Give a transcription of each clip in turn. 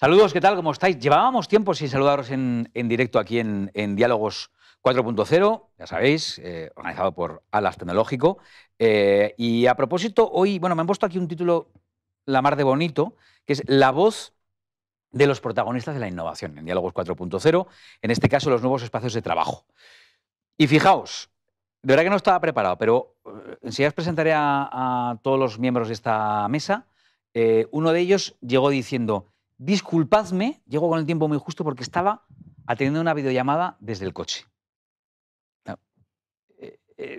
Saludos, ¿qué tal? ¿Cómo estáis? Llevábamos tiempo sin saludaros en directo aquí en Diálogos 4.0, ya sabéis, organizado por Alas Tecnológico. Y a propósito, hoy, bueno, me han puesto aquí un título la mar de bonito, que es La voz de los protagonistas de la innovación en Diálogos 4.0, en este caso los nuevos espacios de trabajo. Y fijaos, de verdad que no estaba preparado, pero enseguida os presentaré a todos los miembros de esta mesa. Uno de ellos llegó diciendo: disculpadme, llego con el tiempo muy justo porque estaba atendiendo una videollamada desde el coche.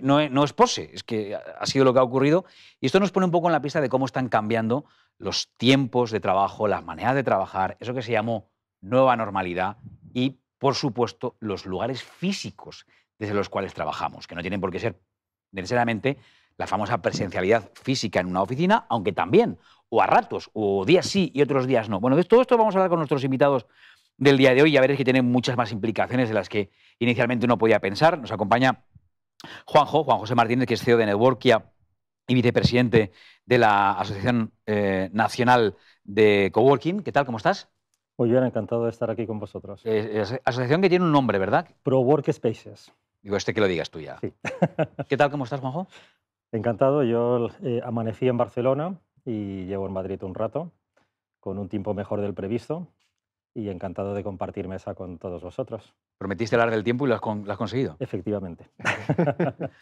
No es pose, es que ha sido lo que ha ocurrido. Y esto nos pone un poco en la pista de cómo están cambiando los tiempos de trabajo, las maneras de trabajar, eso que se llamó nueva normalidad y, por supuesto, los lugares físicos desde los cuales trabajamos, que no tienen por qué ser necesariamente la famosa presencialidad física en una oficina, aunque también, o a ratos, o días sí y otros días no. Bueno, de todo esto vamos a hablar con nuestros invitados del día de hoy y ya veréis que tienen muchas más implicaciones de las que inicialmente uno podía pensar. Nos acompaña Juan José Martínez, que es CEO de Networkia y vicepresidente de la Asociación Nacional de Coworking. ¿Qué tal? ¿Cómo estás? Muy bien, encantado de estar aquí con vosotros. Asociación que tiene un nombre, ¿verdad? Pro Workspaces. Digo, que lo digas tú ya. Sí. ¿Qué tal? ¿Cómo estás, Juanjo? Encantado. Yo amanecí en Barcelona y llevo en Madrid un rato, con un tiempo mejor del previsto, y encantado de compartir mesa con todos vosotros. Prometiste hablar del tiempo y lo has conseguido. Efectivamente.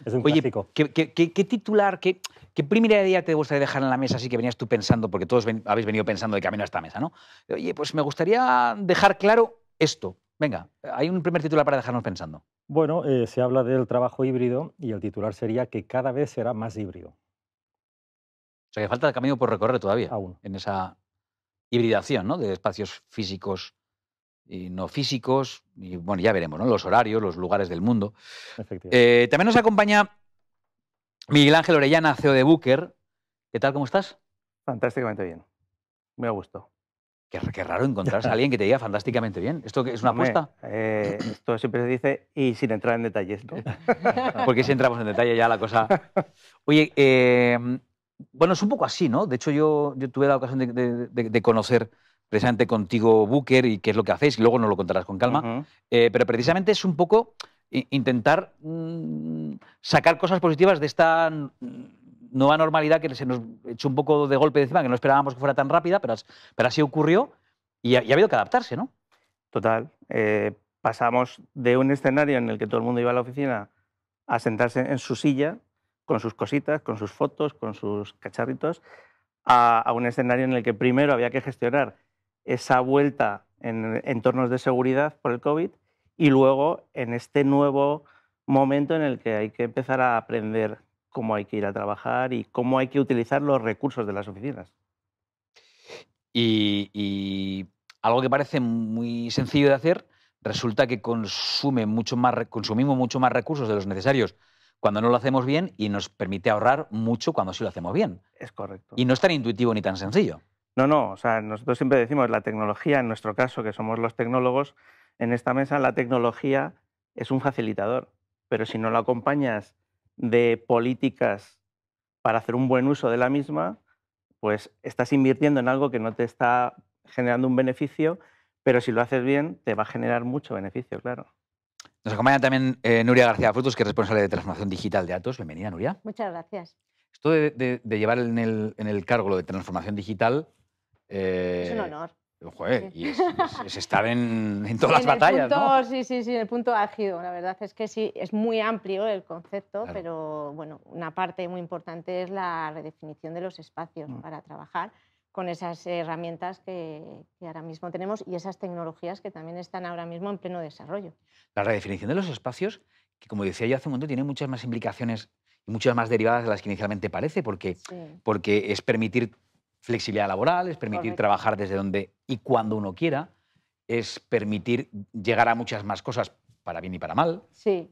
Es un Oye, clásico. ¿qué titular, qué primera idea te gustaría dejar en la mesa así que venías tú pensando, porque todos habéis venido pensando de camino a esta mesa, ¿no? Oye, pues me gustaría dejar claro esto. Venga, hay un primer titular para dejarnos pensando. Bueno, se habla del trabajo híbrido y el titular sería que cada vez será más híbrido. O sea, que falta camino por recorrer todavía Aún. en esa hibridación, ¿no?, de espacios físicos y no físicos. Y bueno, ya veremos, ¿no?, los horarios, los lugares del mundo. Efectivamente. También nos acompaña Miguel Ángel Orellana, CEO de Booker. ¿Qué tal? ¿Cómo estás? Fantásticamente bien. Muy a gusto. Qué raro encontrarse a alguien que te diga fantásticamente bien. ¿Esto es una Hombre, apuesta? esto siempre se dice y sin entrar en detalles, ¿no? Porque si entramos en detalle ya la cosa... Oye, bueno, es un poco así, ¿no? De hecho, yo tuve la ocasión de conocer precisamente contigo Booker y qué es lo que hacéis, y luego nos lo contarás con calma. Pero precisamente es un poco intentar sacar cosas positivas de esta nueva normalidad que se nos echó un poco de golpe de encima, que no esperábamos que fuera tan rápida, pero así ocurrió y ha habido que adaptarse, ¿no? Total. Pasamos de un escenario en el que todo el mundo iba a la oficina a sentarse en su silla, con sus cositas, con sus fotos, con sus cacharritos, a un escenario en el que primero había que gestionar esa vuelta en entornos de seguridad por el COVID y luego en este nuevo momento en el que hay que empezar a aprender cómo hay que ir a trabajar y cómo hay que utilizar los recursos de las oficinas. Y algo que parece muy sencillo de hacer, resulta que consumimos mucho más recursos de los necesarios cuando no lo hacemos bien y nos permite ahorrar mucho cuando sí lo hacemos bien. Es correcto. Y no es tan intuitivo ni tan sencillo. No, o sea, nosotros siempre decimos la tecnología, en nuestro caso, que somos los tecnólogos en esta mesa, la tecnología es un facilitador, pero si no lo acompañas de políticas para hacer un buen uso de la misma, pues estás invirtiendo en algo que no te está generando un beneficio, pero si lo haces bien, te va a generar mucho beneficio, claro. Nos acompaña también Nuria García Frutos, que es responsable de transformación digital de Atos. Bienvenida, Nuria. Muchas gracias. Esto de llevar en el cargo lo de transformación digital... Es un honor. Joder, y es estar en todas las batallas, ¿no? Sí, en el punto álgido. La verdad es que sí, es muy amplio el concepto, Claro. pero bueno, una parte muy importante es la redefinición de los espacios para trabajar con esas herramientas que ahora mismo tenemos y esas tecnologías que también están ahora mismo en pleno desarrollo. La redefinición de los espacios, que como decía yo hace un momento, tiene muchas más implicaciones y muchas más derivadas de las que inicialmente parece, porque es permitir flexibilidad laboral, es permitir trabajar desde donde y cuando uno quiera, es permitir llegar a muchas más cosas para bien y para mal. Sí,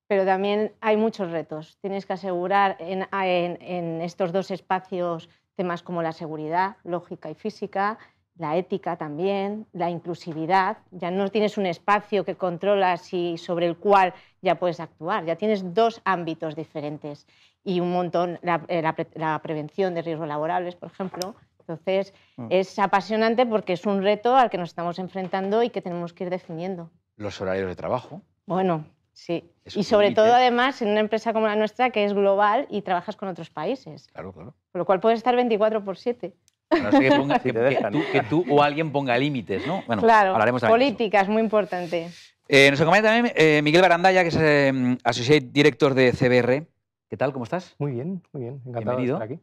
pero también hay muchos retos. Tienes que asegurar en estos dos espacios temas como la seguridad lógica y física, la ética también, la inclusividad. Ya no tienes un espacio que controlas y sobre el cual ya puedes actuar, ya tienes dos ámbitos diferentes y un montón, la prevención de riesgos laborales, por ejemplo, Entonces, es apasionante porque es un reto al que nos estamos enfrentando y que tenemos que ir definiendo. Los horarios de trabajo. Bueno, sí. Eso Y sobre límite. todo, además, en una empresa como la nuestra, que es global y trabajas con otros países. Claro, claro. Con lo cual puedes estar 24/7. A no ser que, ponga- Si te dejan. que tú o alguien ponga límites, ¿no? Bueno, Claro, hablaremos también de eso. política es muy importante. Nos acompaña también Miguel Barandalla, que es Associate Director de CBR. ¿Qué tal? ¿Cómo estás? Muy bien, encantado Bienvenido. de estar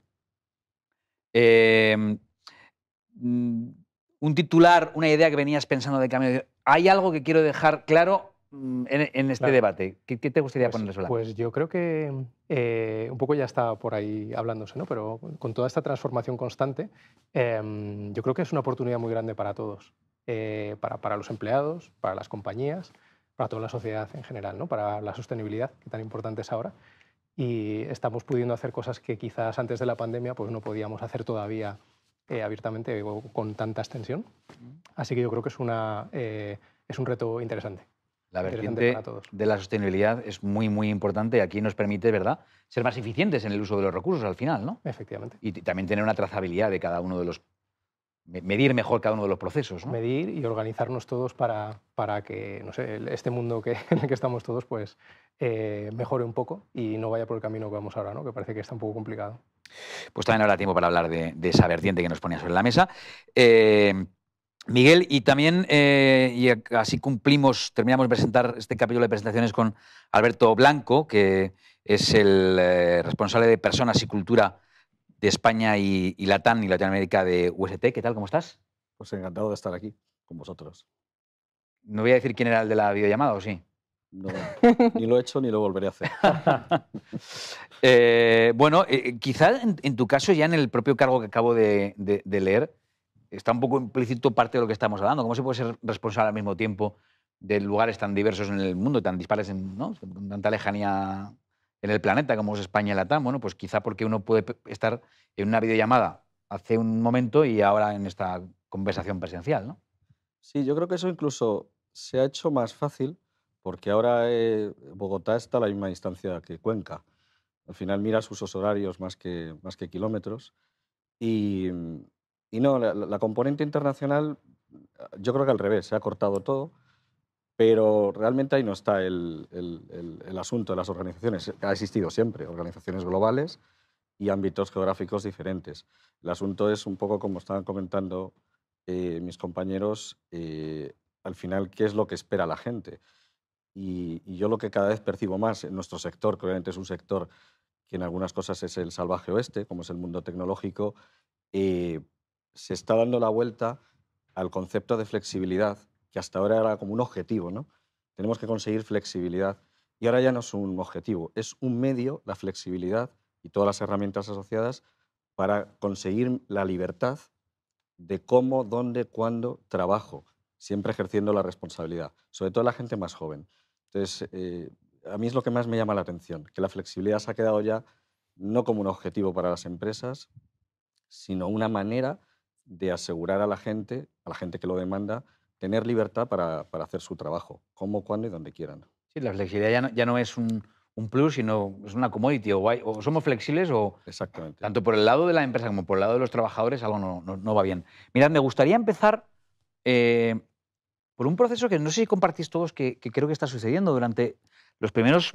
aquí. Un titular, una idea que venías pensando de cambio. ¿Hay algo que quiero dejar claro en este Claro. debate? ¿Qué te gustaría poner sobre la mesa? Pues yo creo que un poco ya está por ahí hablándose, ¿no? Pero con toda esta transformación constante, yo creo que es una oportunidad muy grande para todos, para los empleados, para las compañías, para toda la sociedad en general, ¿no? Para la sostenibilidad, que tan importante es ahora. Y estamos pudiendo hacer cosas que quizás antes de la pandemia pues no podíamos hacer todavía abiertamente o con tanta extensión. Así que yo creo que es un reto interesante. La Interesante vertiente para todos. de la sostenibilidad es muy, muy importante. Aquí nos permite, ¿verdad?, ser más eficientes en el uso de los recursos al final, ¿no? Efectivamente. Y también tener una trazabilidad de cada uno de los... Medir mejor cada uno de los procesos, ¿no? Medir y organizarnos todos para que, no sé, este mundo en el que estamos todos pues mejore un poco y no vaya por el camino que vamos ahora, ¿no? Que parece que está un poco complicado. Pues también habrá tiempo para hablar de esa vertiente que nos ponía sobre la mesa. Miguel, y también, y así terminamos de presentar este capítulo de presentaciones con Alberto Blanco, que es el responsable de Personas y Cultura de España y Latam y Latinoamérica de UST. ¿Qué tal? ¿Cómo estás? Pues encantado de estar aquí con vosotros. No voy a decir quién era el de la videollamada, ¿o sí? No, ni lo he hecho ni lo volveré a hacer. Bueno, quizá en tu caso, ya en el propio cargo que acabo de leer, está un poco implícito parte de lo que estamos hablando. ¿Cómo se puede ser responsable al mismo tiempo de lugares tan diversos en el mundo, tan dispares, ¿no?, con tanta lejanía en el planeta como es España y Latam? Bueno, pues quizá porque uno puede estar en una videollamada hace un momento y ahora en esta conversación presencial, ¿no? Sí, yo creo que eso incluso se ha hecho más fácil porque ahora Bogotá está a la misma distancia que Cuenca. Al final miras usos horarios más que kilómetros. Y no, la componente internacional, yo creo que al revés, se ha cortado todo, pero realmente ahí no está el asunto de las organizaciones. Ha existido siempre, organizaciones globales y ámbitos geográficos diferentes. El asunto es un poco como estaban comentando mis compañeros, al final, ¿qué es lo que espera la gente? Y yo lo que cada vez percibo más en nuestro sector, que obviamente es un sector que en algunas cosas es el salvaje oeste, como es el mundo tecnológico, se está dando la vuelta al concepto de flexibilidad, que hasta ahora era como un objetivo, ¿no? Tenemos que conseguir flexibilidad y ahora ya no es un objetivo, es un medio, la flexibilidad y todas las herramientas asociadas para conseguir la libertad de cómo, dónde, cuándo trabajo, siempre ejerciendo la responsabilidad, sobre todo la gente más joven. Entonces, a mí es lo que más me llama la atención, que la flexibilidad se ha quedado ya no como un objetivo para las empresas, sino una manera de asegurar a la gente que lo demanda, tener libertad para hacer su trabajo, cómo, cuándo y donde quieran. Sí, la flexibilidad ya no es un plus, sino es una commodity. O somos flexibles o, Exactamente. tanto por el lado de la empresa como por el lado de los trabajadores, algo no va bien. Mirad, me gustaría empezar por un proceso que no sé si compartís todos, que creo que está sucediendo durante los primeros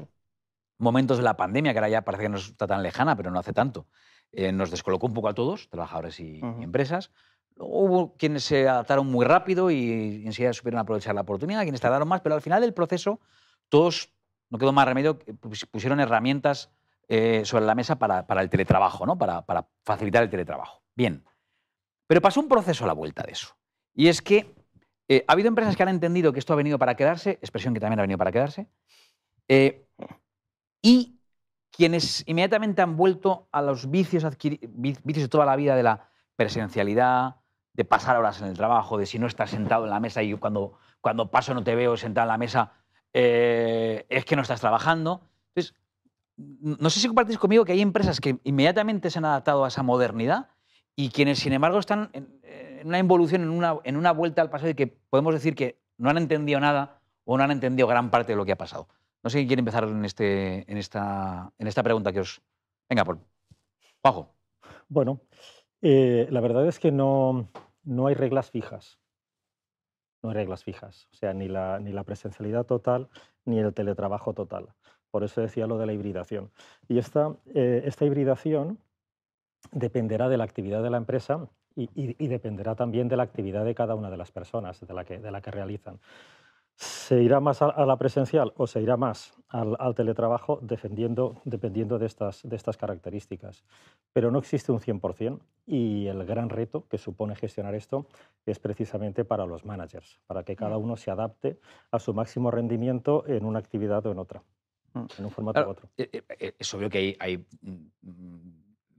momentos de la pandemia, que ahora ya parece que no está tan lejana, pero no hace tanto. Nos descolocó un poco a todos, trabajadores y empresas. Luego hubo quienes se adaptaron muy rápido y enseguida supieron aprovechar la oportunidad, quienes tardaron más, pero al final del proceso todos, no quedó más remedio, pusieron herramientas sobre la mesa para el teletrabajo, ¿no? Para facilitar el teletrabajo. Bien. Pero pasó un proceso a la vuelta de eso. Y es que ha habido empresas que han entendido que esto ha venido para quedarse, expresión que también ha venido para quedarse, y quienes inmediatamente han vuelto a los vicios de toda la vida de la presencialidad, de pasar horas en el trabajo, de si no estás sentado en la mesa y yo cuando paso no te veo sentado en la mesa, es que no estás trabajando. Entonces, no sé si compartís conmigo que hay empresas que inmediatamente se han adaptado a esa modernidad y quienes, sin embargo, están en una involución, en una vuelta al pasado y que podemos decir que no han entendido nada o no han entendido gran parte de lo que ha pasado. No sé quién quiere empezar en esta pregunta que os... Venga, Juanjo. Bueno, La verdad es que no hay reglas fijas. No hay reglas fijas. O sea, ni la presencialidad total ni el teletrabajo total. Por eso decía lo de la hibridación. Y esta hibridación dependerá de la actividad de la empresa y dependerá también de la actividad de cada una de las personas de la que realizan. ¿Se irá más a la presencial o se irá más al teletrabajo dependiendo de estas características? Pero no existe un 100% y el gran reto que supone gestionar esto es precisamente para los managers, para que cada uno se adapte a su máximo rendimiento en una actividad o en otra, en un formato u Claro, otro. es obvio que hay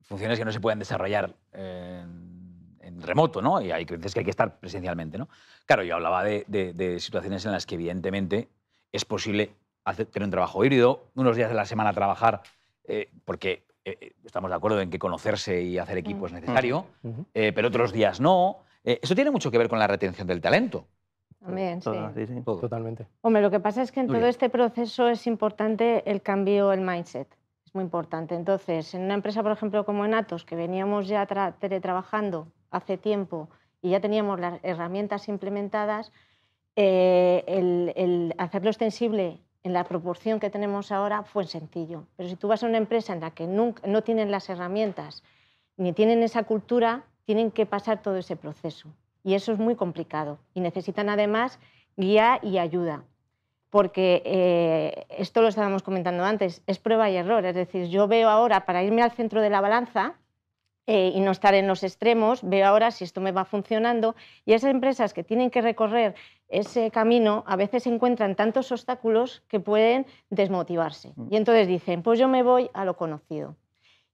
funciones que no se pueden desarrollar en remoto, ¿no? Y hay veces que hay que estar presencialmente, ¿no? Claro, yo hablaba de situaciones en las que evidentemente es posible tener un trabajo híbrido, unos días de la semana trabajar, porque estamos de acuerdo en que conocerse y hacer equipo es necesario, pero otros días no. Eso tiene mucho que ver con la retención del talento. También, sí. Sí, sí. Todo. Totalmente. Hombre, lo que pasa es que en todo Nuria. este proceso es importante el cambio, el mindset. Es muy importante. Entonces, en una empresa, por ejemplo, como en Atos, que veníamos ya teletrabajando hace tiempo y ya teníamos las herramientas implementadas, el hacerlo extensible en la proporción que tenemos ahora fue sencillo. Pero si tú vas a una empresa en la que no tienen las herramientas ni tienen esa cultura, tienen que pasar todo ese proceso. Y eso es muy complicado. Y necesitan además guía y ayuda. Porque esto lo estábamos comentando antes, es prueba y error. Es decir, yo veo ahora, para irme al centro de la balanza y no estar en los extremos, veo ahora si esto me va funcionando. Y esas empresas que tienen que recorrer ese camino a veces encuentran tantos obstáculos que pueden desmotivarse. Y entonces dicen, pues yo me voy a lo conocido.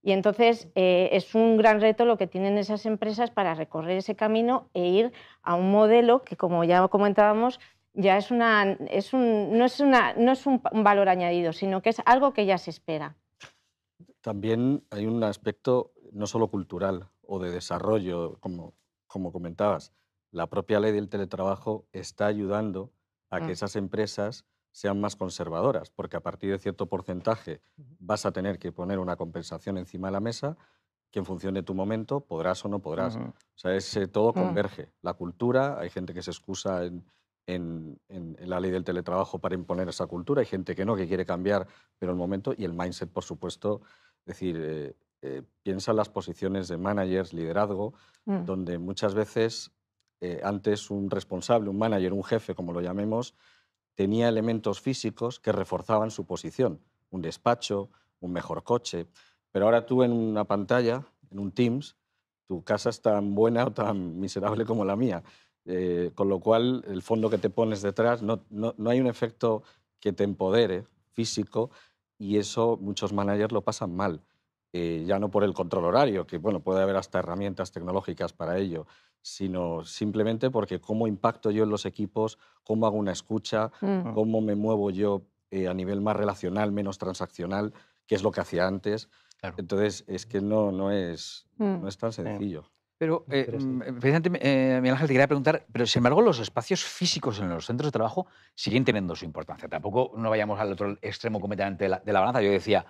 Y entonces es un gran reto lo que tienen esas empresas para recorrer ese camino e ir a un modelo que, como ya comentábamos, ya no es un valor añadido, sino que es algo que ya se espera. También hay un aspecto no solo cultural o de desarrollo, como comentabas. La propia ley del teletrabajo está ayudando a que esas empresas sean más conservadoras, porque a partir de cierto porcentaje vas a tener que poner una compensación encima de la mesa que en función de tu momento podrás o no podrás. O sea, todo converge. La cultura, hay gente que se excusa en la ley del teletrabajo para imponer esa cultura, hay gente que no, que quiere cambiar, pero el momento, y el mindset, por supuesto, es decir, piensa en las posiciones de managers, liderazgo, donde muchas veces antes un responsable, un manager, un jefe, como lo llamemos, tenía elementos físicos que reforzaban su posición, un despacho, un mejor coche, pero ahora tú en una pantalla, en un Teams, tu casa es tan buena o tan miserable como la mía, con lo cual el fondo que te pones detrás, no hay un efecto que te empodere físico y eso muchos managers lo pasan mal. Ya no por el control horario, que bueno, puede haber hasta herramientas tecnológicas para ello, sino simplemente porque cómo impacto yo en los equipos, cómo hago una escucha, cómo me muevo yo a nivel más relacional, menos transaccional, que es lo que hacía antes. Claro. Entonces, es que no es tan sencillo. Pero, precisamente, Miguel Ángel, te quería preguntar, pero sin embargo los espacios físicos en los centros de trabajo siguen teniendo su importancia. Tampoco no vayamos al otro extremo completamente de la balanza. Yo decía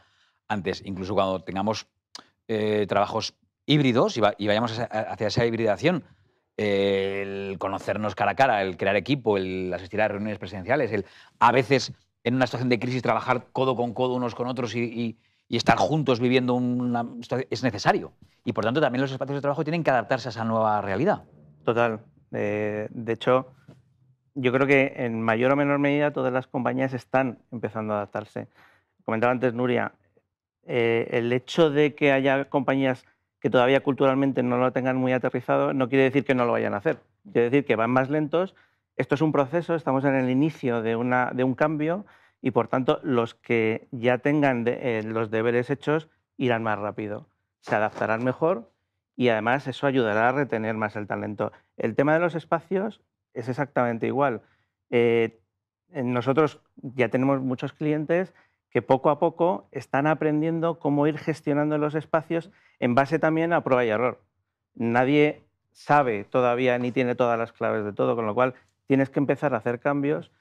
antes, incluso cuando tengamos trabajos híbridos y vayamos hacia esa hibridación, el conocernos cara a cara, el crear equipo, el asistir a reuniones presenciales, el a veces en una situación de crisis trabajar codo con codo unos con otros y estar juntos viviendo una situación es necesario. Y por tanto también los espacios de trabajo tienen que adaptarse a esa nueva realidad. Total. De hecho, yo creo que en mayor o menor medida todas las compañías están empezando a adaptarse. Comentaba antes Nuria, el hecho de que haya compañías que todavía culturalmente no lo tengan muy aterrizado no quiere decir que no lo vayan a hacer. Quiere decir que van más lentos. Esto es un proceso, estamos en el inicio de un cambio y, por tanto, los que ya tengan los deberes hechos irán más rápido, se adaptarán mejor y, además, eso ayudará a retener más el talento. El tema de los espacios es exactamente igual. Nosotros ya tenemos muchos clientes que poco a poco están aprendiendo cómo ir gestionando los espacios en base también a prueba y error. Nadie sabe todavía ni tiene todas las claves de todo, con lo cual tienes que empezar a hacer cambios,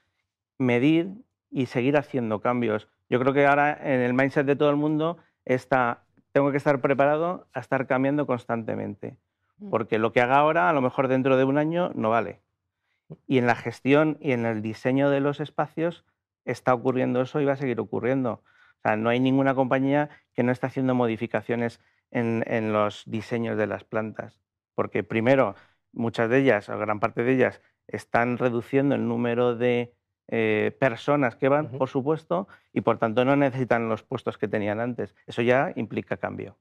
medir y seguir haciendo cambios. Yo creo que ahora en el mindset de todo el mundo tengo que estar preparado a estar cambiando constantemente, porque lo que haga ahora a lo mejor dentro de un año no vale. Y en la gestión y en el diseño de los espacios está ocurriendo eso y va a seguir ocurriendo. O sea, no hay ninguna compañía que no esté haciendo modificaciones en los diseños de las plantas, porque primero, muchas de ellas, o gran parte de ellas, están reduciendo el número de personas que van, por supuesto, y por tanto no necesitan los puestos que tenían antes. Eso ya implica cambio.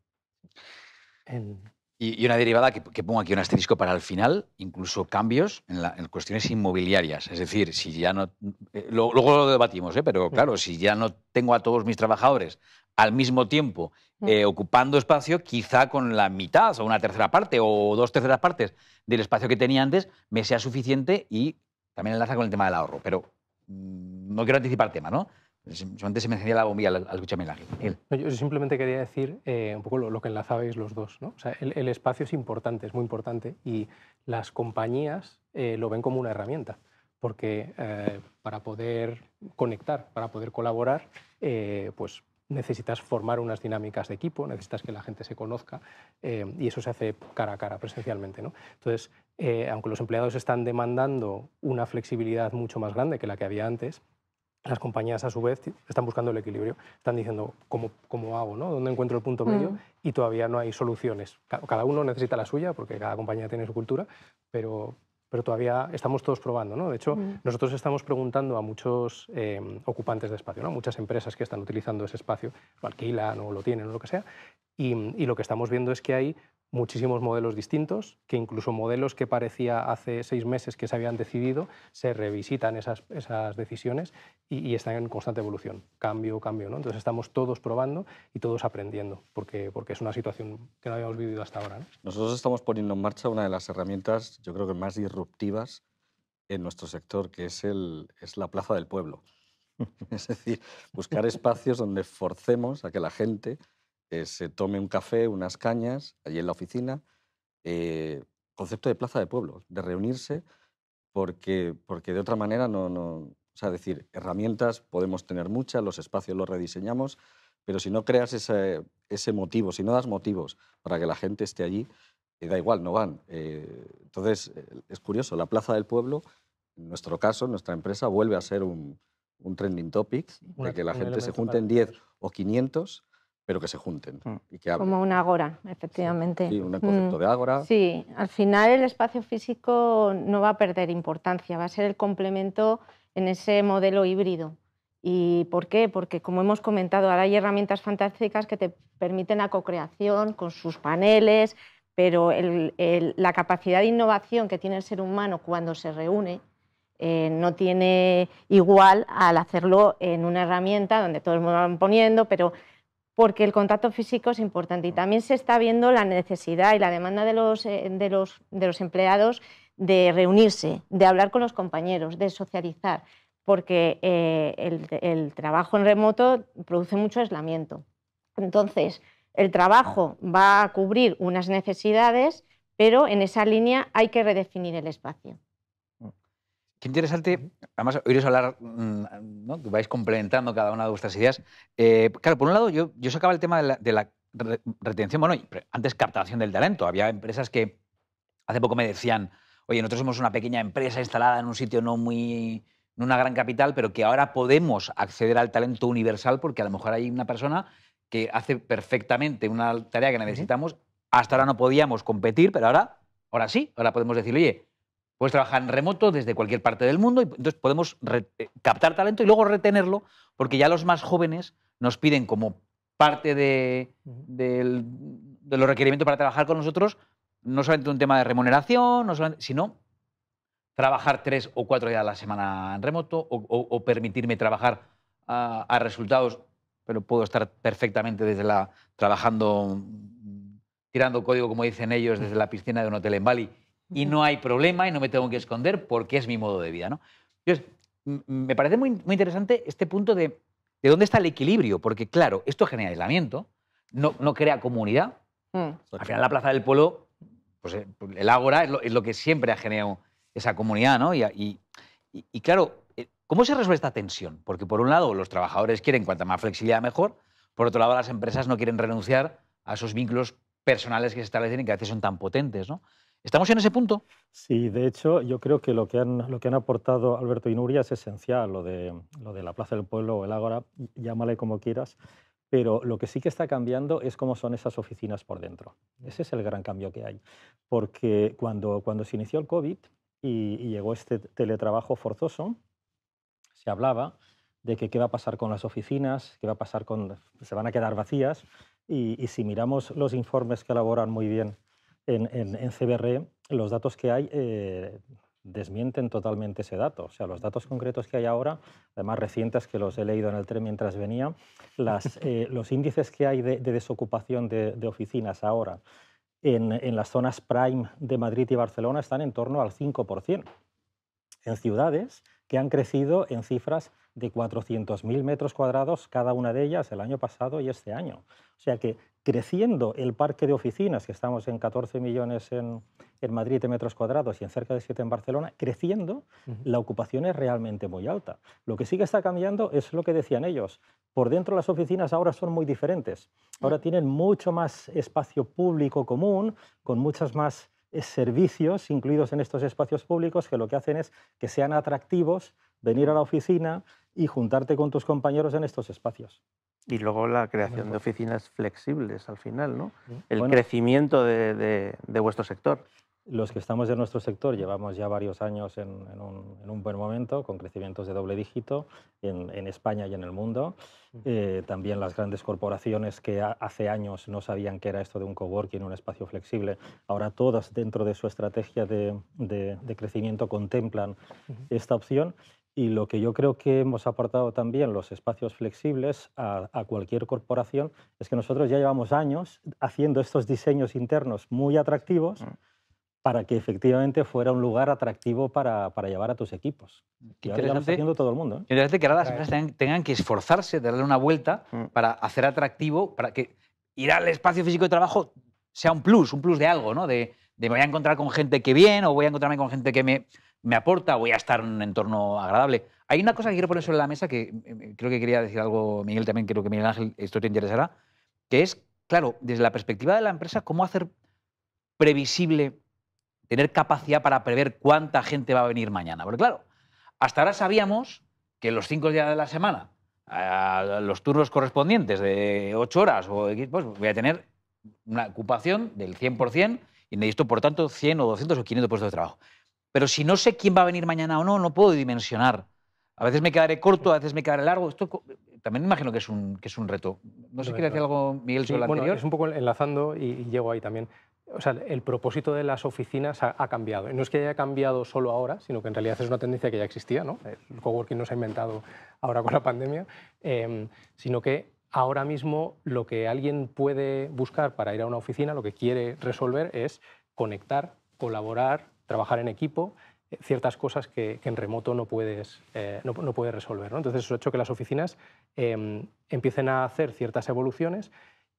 Y una derivada que pongo aquí un asterisco para el final, incluso cambios en cuestiones inmobiliarias. Es decir, si ya no... luego lo debatimos, pero claro, si ya no tengo a todos mis trabajadores al mismo tiempo ocupando espacio, quizá con la mitad o una tercera parte o 2/3 partes del espacio que tenía antes me sea suficiente, y también enlaza con el tema del ahorro. Pero no quiero anticipar el tema, ¿no? Antes se me encendía la bombilla al escucharme el ángel. Yo simplemente quería decir un poco lo que enlazabais los dos, ¿no? O sea, el espacio es importante, es muy importante, y las compañías lo ven como una herramienta, porque para poder conectar, para poder colaborar, pues necesitas formar unas dinámicas de equipo, necesitas que la gente se conozca, y eso se hace cara a cara, presencialmente, ¿no? Entonces, aunque los empleados están demandando una flexibilidad mucho más grande que la que había antes, las compañías, a su vez, están buscando el equilibrio. Están diciendo, ¿cómo hago, ¿no? ¿Dónde encuentro el punto medio? Y todavía no hay soluciones. Cada uno necesita la suya, porque cada compañía tiene su cultura, pero todavía estamos todos probando, ¿no? De hecho, nosotros estamos preguntando a muchos ocupantes de espacio, ¿no? Muchas empresas que están utilizando ese espacio, lo alquilan o lo tienen o lo que sea, y lo que estamos viendo es que hay muchísimos modelos distintos, que incluso modelos que parecía hace 6 meses que se habían decidido, se revisitan esas decisiones y están en constante evolución, cambio, ¿no? Entonces estamos todos probando y todos aprendiendo, porque es una situación que no habíamos vivido hasta ahora, ¿no? Nosotros estamos poniendo en marcha una de las herramientas, yo creo que más disruptivas en nuestro sector, que es la Plaza del Pueblo. Es decir, buscar espacios donde forcemos a que la gente se tome un café, unas cañas, allí en la oficina. Concepto de plaza de pueblo, de reunirse, porque de otra manera o sea, decir, herramientas podemos tener muchas, los espacios los rediseñamos, pero si no creas ese motivo, si no das motivos para que la gente esté allí, da igual, no van. Entonces, es curioso, la plaza del pueblo, en nuestro caso, nuestra empresa, vuelve a ser un trending topic, de que la gente se junte en 10 o 500, pero que se junten y que hablen. Como una ágora, efectivamente. Sí, un concepto de ágora. Sí, al final el espacio físico no va a perder importancia, va a ser el complemento en ese modelo híbrido. ¿Y por qué? Porque, como hemos comentado, ahora hay herramientas fantásticas que te permiten la co-creación con sus paneles, pero la capacidad de innovación que tiene el ser humano cuando se reúne no tiene igual al hacerlo en una herramienta donde todos me van poniendo, pero porque el contacto físico es importante. Y también se está viendo la necesidad y la demanda de los empleados de reunirse, de hablar con los compañeros, de socializar, porque el trabajo en remoto produce mucho aislamiento. Entonces, el trabajo va a cubrir unas necesidades, pero en esa línea hay que redefinir el espacio. Qué interesante, además, oíros hablar, ¿no? Que vais complementando cada una de vuestras ideas. Claro, por un lado, yo sacaba el tema de la retención, bueno, antes captación del talento. Había empresas que hace poco me decían, oye, nosotros somos una pequeña empresa instalada en un sitio no una gran capital, pero que ahora podemos acceder al talento universal porque a lo mejor hay una persona que hace perfectamente una tarea que necesitamos. Hasta ahora no podíamos competir, pero ahora sí, ahora podemos decir, oye, puedes trabajar en remoto desde cualquier parte del mundo, y entonces podemos captar talento y luego retenerlo, porque ya los más jóvenes nos piden como parte de los requerimientos para trabajar con nosotros, no solamente un tema de remuneración, sino trabajar 3 o 4 días a la semana en remoto o permitirme trabajar a resultados, pero puedo estar perfectamente trabajando, tirando código, como dicen ellos, desde la piscina de un hotel en Bali, y no hay problema y no me tengo que esconder porque es mi modo de vida, ¿no? Entonces, me parece muy, muy interesante este punto de dónde está el equilibrio, porque claro, esto genera aislamiento, no crea comunidad. Al final la Plaza del Pueblo, pues el ágora es lo que siempre ha generado esa comunidad, ¿no? Y claro, ¿cómo se resuelve esta tensión? Porque por un lado los trabajadores quieren cuanta más flexibilidad mejor, por otro lado las empresas no quieren renunciar a esos vínculos personales que se establecen y que a veces son tan potentes, ¿no? ¿Estamos en ese punto? Sí, de hecho, yo creo que lo que han aportado Alberto y Nuria es esencial, lo de la Plaza del Pueblo o el Ágora, llámale como quieras, pero lo que sí que está cambiando es cómo son esas oficinas por dentro. Ese es el gran cambio que hay, porque cuando se inició el COVID y llegó este teletrabajo forzoso, se hablaba de que qué va a pasar con las oficinas, qué va a pasar se van a quedar vacías, y si miramos los informes que elaboran muy bien en CBRE, los datos que hay desmienten totalmente ese dato. O sea, los datos concretos que hay ahora, además recientes que los he leído en el tren mientras venía, los índices que hay de desocupación de oficinas ahora en las zonas prime de Madrid y Barcelona están en torno al 5%. En ciudades que han crecido en cifras de 400.000 metros cuadrados cada una de ellas el año pasado y este año. O sea que creciendo el parque de oficinas, que estamos en 14 millones en Madrid de metros cuadrados y en cerca de 7 en Barcelona, creciendo, la ocupación es realmente muy alta. Lo que sí que está cambiando es lo que decían ellos. Por dentro las oficinas ahora son muy diferentes. Ahora tienen mucho más espacio público común, con muchas más servicios incluidos en estos espacios públicos que lo que hacen es que sean atractivos, venir a la oficina y juntarte con tus compañeros en estos espacios. Y luego la creación de oficinas flexibles al final, ¿no? El Bueno, crecimiento de vuestro sector. Los que estamos en nuestro sector llevamos ya varios años en un buen momento, con crecimientos de doble dígito en España y en el mundo. También las grandes corporaciones que hace años no sabían qué era esto de un coworking, un espacio flexible, ahora todas dentro de su estrategia de crecimiento contemplan esta opción. Y lo que yo creo que hemos aportado también los espacios flexibles a cualquier corporación es que nosotros ya llevamos años haciendo estos diseños internos muy atractivos para que efectivamente fuera un lugar atractivo para llevar a tus equipos. Qué Y ahora ya lo está haciendo todo el mundo. Interesante que ahora las empresas tengan que esforzarse, darle una vuelta para hacer atractivo, para que ir al espacio físico de trabajo sea un plus de algo, ¿no? De me voy a encontrar con gente que viene, o voy a encontrarme con gente que me aporta, o voy a estar en un entorno agradable. Hay una cosa que quiero poner sobre la mesa, que creo que quería decir algo Miguel también, creo que Miguel Ángel, esto te interesará, que es, claro, desde la perspectiva de la empresa, cómo hacer previsible, tener capacidad para prever cuánta gente va a venir mañana. Porque claro, hasta ahora sabíamos que los 5 días de la semana, los turnos correspondientes de 8 horas, pues voy a tener una ocupación del 100% y necesito, por tanto, 100 o 200 o 500 puestos de trabajo. Pero si no sé quién va a venir mañana o no, no puedo dimensionar. A veces me quedaré corto, a veces me quedaré largo. Esto también me imagino que es un reto. No sé si quiere decir algo, Miguel, sobre lo anterior. Es un poco enlazando y llego ahí también. O sea, el propósito de las oficinas ha cambiado. Y no es que haya cambiado solo ahora, sino que en realidad es una tendencia que ya existía, ¿no? El coworking no se ha inventado ahora con la pandemia, sino que ahora mismo lo que alguien puede buscar para ir a una oficina, lo que quiere resolver es conectar, colaborar, trabajar en equipo, ciertas cosas que en remoto no puedes resolver, ¿no? Entonces eso ha hecho que las oficinas empiecen a hacer ciertas evoluciones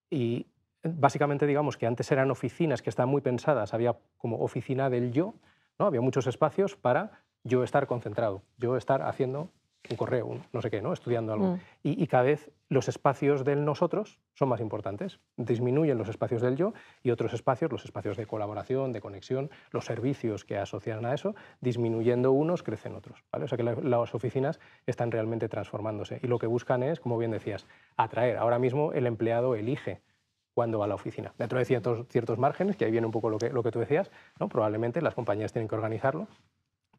y básicamente, digamos que antes eran oficinas que estaban muy pensadas, había como oficina del yo, ¿no? Había muchos espacios para yo estar concentrado, yo estar haciendo un correo, un no sé qué, ¿no? Estudiando algo. Y cada vez los espacios del nosotros son más importantes. Disminuyen los espacios del yo y otros espacios, los espacios de colaboración, de conexión, los servicios que asocian a eso, disminuyendo unos, crecen otros, ¿vale? O sea que las oficinas están realmente transformándose y lo que buscan es, como bien decías, atraer. Ahora mismo el empleado elige cuándo va a la oficina. Dentro de ciertos márgenes, que ahí viene un poco lo que tú decías, ¿no? Probablemente las compañías tienen que organizarlo,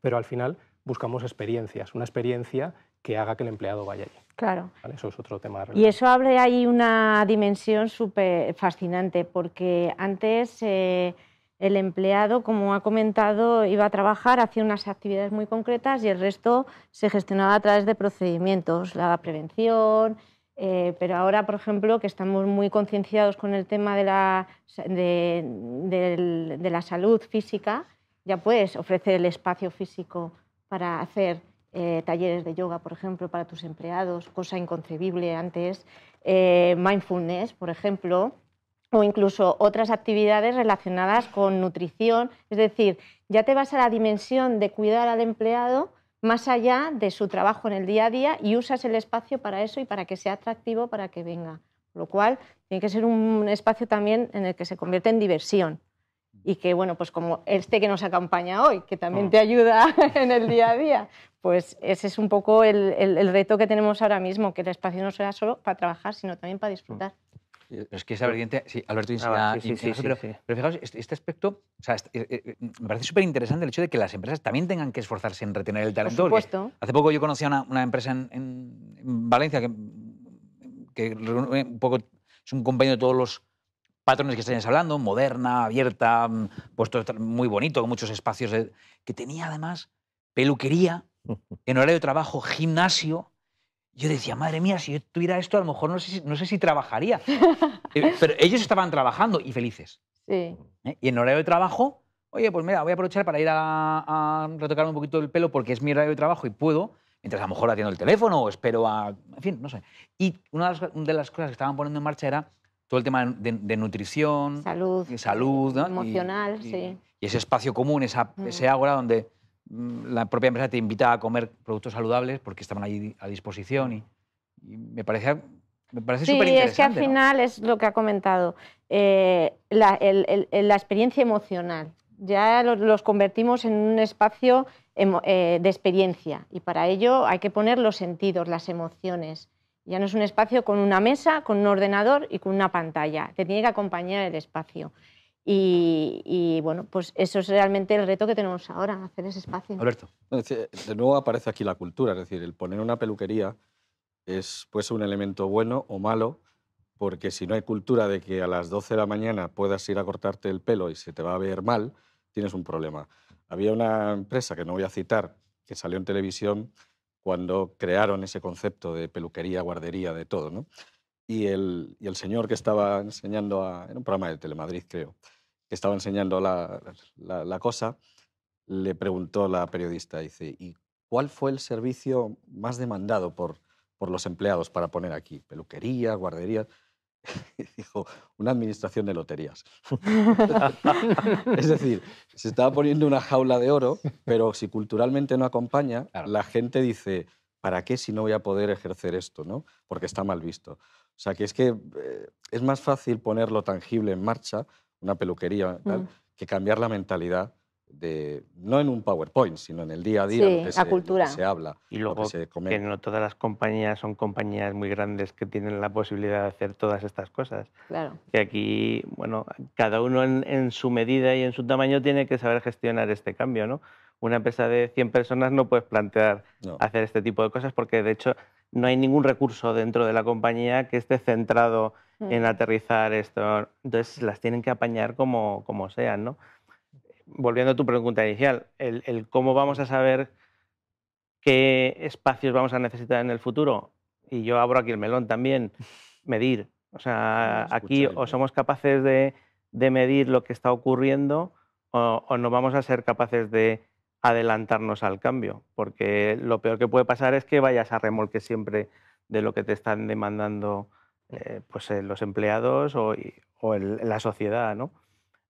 pero al final buscamos experiencias, una experiencia que haga que el empleado vaya allí. Claro. ¿Vale? Eso es otro tema relevante. Y eso abre ahí una dimensión súper fascinante, porque antes el empleado, como ha comentado, iba a trabajar, hacía unas actividades muy concretas y el resto se gestionaba a través de procedimientos, la prevención. Pero ahora, por ejemplo, que estamos muy concienciados con el tema de la salud física, ya puedes ofrecer el espacio físico para hacer talleres de yoga, por ejemplo, para tus empleados, cosa inconcebible antes, mindfulness, por ejemplo, o incluso otras actividades relacionadas con nutrición. Es decir, ya te vas a la dimensión de cuidar al empleado más allá de su trabajo en el día a día y usas el espacio para eso y para que sea atractivo para que venga. Lo cual tiene que ser un espacio también en el que se convierte en diversión. Y que, bueno, pues como este que nos acompaña hoy, que también te ayuda en el día a día, pues ese es un poco el reto que tenemos ahora mismo, que el espacio no sea solo para trabajar, sino también para disfrutar. Pero es que esa vertiente, sí, Alberto, pero fijaos, este aspecto, o sea, me parece súper interesante el hecho de que las empresas también tengan que esforzarse en retener el talento. Por supuesto. Hace poco yo conocí a una empresa en Valencia que un poco es un compendio de todos los patrones que estáis hablando, moderna, abierta, puesto muy bonito, con muchos espacios, que tenía además peluquería, en horario de trabajo, gimnasio. Yo decía, madre mía, si yo tuviera esto, a lo mejor no sé si trabajaría. Pero ellos estaban trabajando y felices. Sí. Y en horario de trabajo, oye, pues mira, voy a aprovechar para ir a retocarme un poquito el pelo porque es mi horario de trabajo y puedo, mientras a lo mejor atiendo el teléfono o espero a... En fin, no sé. Y una de las cosas que estaban poniendo en marcha era todo el tema de nutrición, salud, ¿no? Emocional, sí. Y ese espacio común, ese ágora donde la propia empresa te invita a comer productos saludables porque estaban allí a disposición y me parece súper interesante. Es que al final es lo que ha comentado, la experiencia emocional. Ya los convertimos en un espacio de experiencia y para ello hay que poner los sentidos, las emociones. Ya no es un espacio con una mesa, con un ordenador y con una pantalla. Te tiene que acompañar el espacio. Y bueno, pues eso es realmente el reto que tenemos ahora, hacer ese espacio. Alberto. De nuevo aparece aquí la cultura, es decir, el poner una peluquería puede ser un elemento bueno o malo, porque si no hay cultura de que a las 12 de la mañana puedas ir a cortarte el pelo y se te va a ver mal, tienes un problema. Había una empresa, que no voy a citar, que salió en televisión cuando crearon ese concepto de peluquería, guardería, de todo, ¿no? Y el señor que estaba enseñando, en un programa de Telemadrid, creo, que estaba enseñando la cosa, le preguntó la periodista, dice, ¿y cuál fue el servicio más demandado por los empleados para poner aquí? ¿Peluquería, guardería? Y dijo, una administración de loterías. Es decir, se estaba poniendo una jaula de oro, pero si culturalmente no acompaña, claro, la gente dice, ¿para qué si no voy a poder ejercer esto, ¿no? Porque está mal visto. O sea, que es más fácil ponerlo tangible en marcha, una peluquería, tal, que cambiar la mentalidad no en un PowerPoint, sino en el día a día, lo que se habla. Y luego que no todas las compañías son compañías muy grandes que tienen la posibilidad de hacer todas estas cosas. Claro. Que aquí, bueno, cada uno en su medida y en su tamaño tiene que saber gestionar este cambio, ¿no? Una empresa de 100 personas no puedes plantear hacer este tipo de cosas porque, de hecho, no hay ningún recurso dentro de la compañía que esté centrado en aterrizar esto. Entonces, las tienen que apañar como sean, ¿no? Volviendo a tu pregunta inicial, el cómo vamos a saber qué espacios vamos a necesitar en el futuro, y yo abro aquí el melón también, medir. O sea, aquí o somos capaces de medir lo que está ocurriendo o no vamos a ser capaces de adelantarnos al cambio, porque lo peor que puede pasar es que vayas a remolque siempre de lo que te están demandando los empleados o la sociedad, ¿no?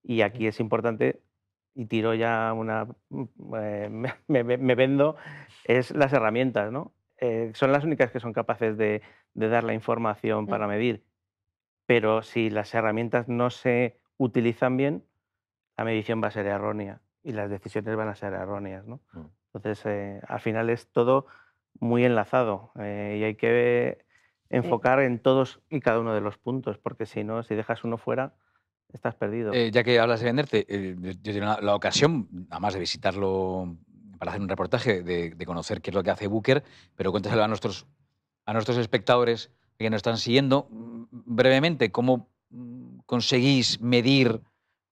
Y aquí es importante, y tiro ya me vendo, es las herramientas, ¿no? Son las únicas que son capaces de dar la información para medir, pero si las herramientas no se utilizan bien, la medición va a ser errónea y las decisiones van a ser erróneas, ¿no? Entonces, al final es todo muy enlazado y hay que enfocar en todos y cada uno de los puntos, porque si no, si dejas uno fuera, estás perdido. Ya que hablas de venderte, yo tengo la ocasión, además de visitarlo para hacer un reportaje, de conocer qué es lo que hace Booker, pero cuéntaselo a nuestros espectadores que nos están siguiendo brevemente, cómo conseguís medir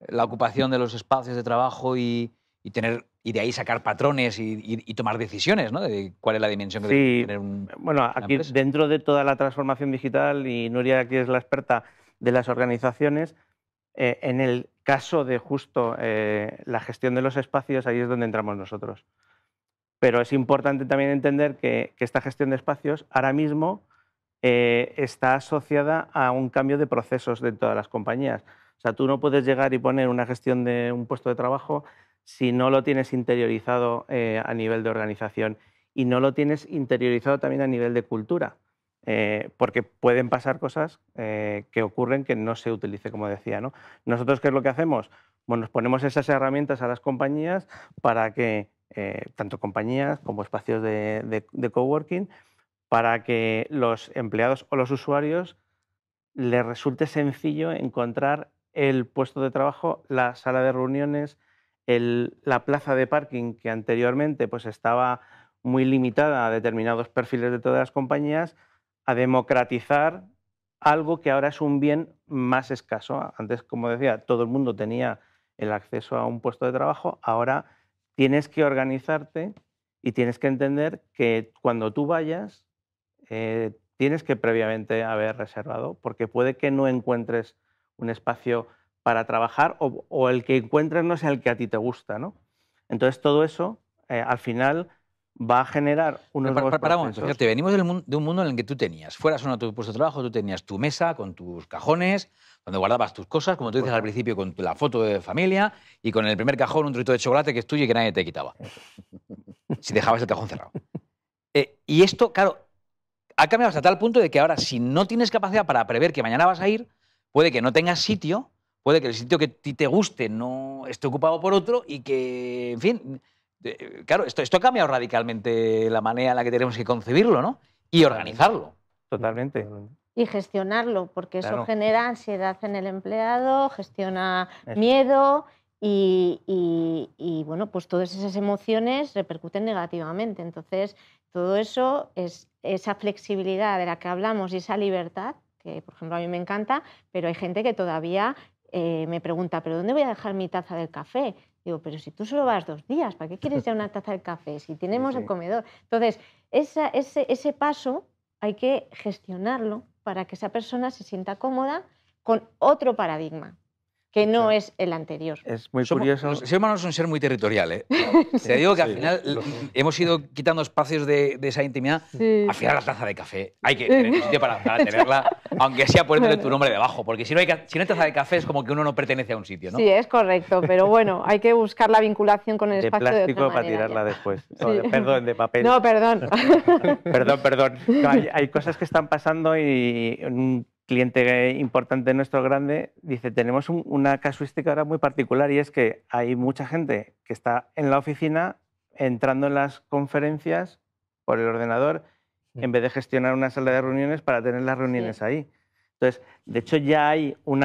la ocupación de los espacios de trabajo y de ahí sacar patrones y tomar decisiones, ¿no? De cuál es la dimensión que debe tener bueno, aquí dentro de toda la transformación digital, y Nuria aquí es la experta de las organizaciones, en el caso de justo la gestión de los espacios, ahí es donde entramos nosotros. Pero es importante también entender que esta gestión de espacios ahora mismo está asociada a un cambio de procesos de todas las compañías. O sea, tú no puedes llegar y poner una gestión de un puesto de trabajo si no lo tienes interiorizado a nivel de organización y no lo tienes interiorizado también a nivel de cultura. porque pueden pasar cosas que ocurren que no se utilice, como decía, ¿no? Nosotros, ¿qué es lo que hacemos? Bueno, nos ponemos esas herramientas a las compañías para que, tanto compañías como espacios de coworking, para que los empleados o los usuarios les resulte sencillo encontrar el puesto de trabajo, la sala de reuniones, la plaza de parking, que anteriormente pues, estaba muy limitada a determinados perfiles de todas las compañías, a democratizar algo que ahora es un bien más escaso. Antes, como decía, todo el mundo tenía el acceso a un puesto de trabajo, ahora tienes que organizarte y tienes que entender que cuando tú vayas, tienes que previamente haber reservado, porque puede que no encuentres un espacio para trabajar o el que encuentres no sea el que a ti te gusta, ¿no? Entonces, todo eso, al final, va a generar unos nuevos Para un momento, procesos. fíjate, venimos de un mundo en el que tú tenías, fueras o no tu puesto de trabajo, tú tenías tu mesa con tus cajones, donde guardabas tus cosas, como tú dices al principio, con la foto de familia y con el primer cajón un trocito de chocolate que es tuyo y que nadie te quitaba. Si dejabas el cajón cerrado. Y esto, claro, ha cambiado hasta tal punto de que ahora, si no tienes capacidad para prever que mañana vas a ir, puede que no tengas sitio, puede que el sitio que a ti te guste no esté ocupado por otro y que, en fin, claro, esto ha cambiado radicalmente la manera en la que tenemos que concebirlo, ¿no? Y organizarlo. Totalmente. Y gestionarlo, porque eso Claro. genera ansiedad en el empleado, gestiona Eso. miedo y, bueno, pues todas esas emociones repercuten negativamente. Entonces, todo eso es esa flexibilidad de la que hablamos y esa libertad, que por ejemplo a mí me encanta, pero hay gente que todavía me pregunta, ¿pero dónde voy a dejar mi taza del café? Digo, pero si tú solo vas 2 días, ¿para qué quieres ya una taza del café? Si tenemos el comedor. Entonces, ese paso hay que gestionarlo para que esa persona se sienta cómoda con otro paradigma, que no es el anterior. Es muy curioso. Los seres humanos son un ser muy territorial, ¿eh? Te digo que al final hemos ido quitando espacios de esa intimidad. Sí. Al final la taza de café hay que tener un sitio para tenerla, aunque sea poniéndole tu nombre debajo, porque si no hay taza de café es como que uno no pertenece a un sitio, ¿no? Sí, es correcto, pero bueno, hay que buscar la vinculación con el De espacio de plástico otra para manera, tirarla ya. después. Sí. Perdón, de papel. No, perdón. Perdón. No, hay cosas que están pasando y un cliente importante nuestro grande dice, tenemos una casuística ahora muy particular y es que hay mucha gente que está en la oficina entrando en las conferencias por el ordenador en vez de gestionar una sala de reuniones para tener las reuniones ahí. Entonces, de hecho ya hay un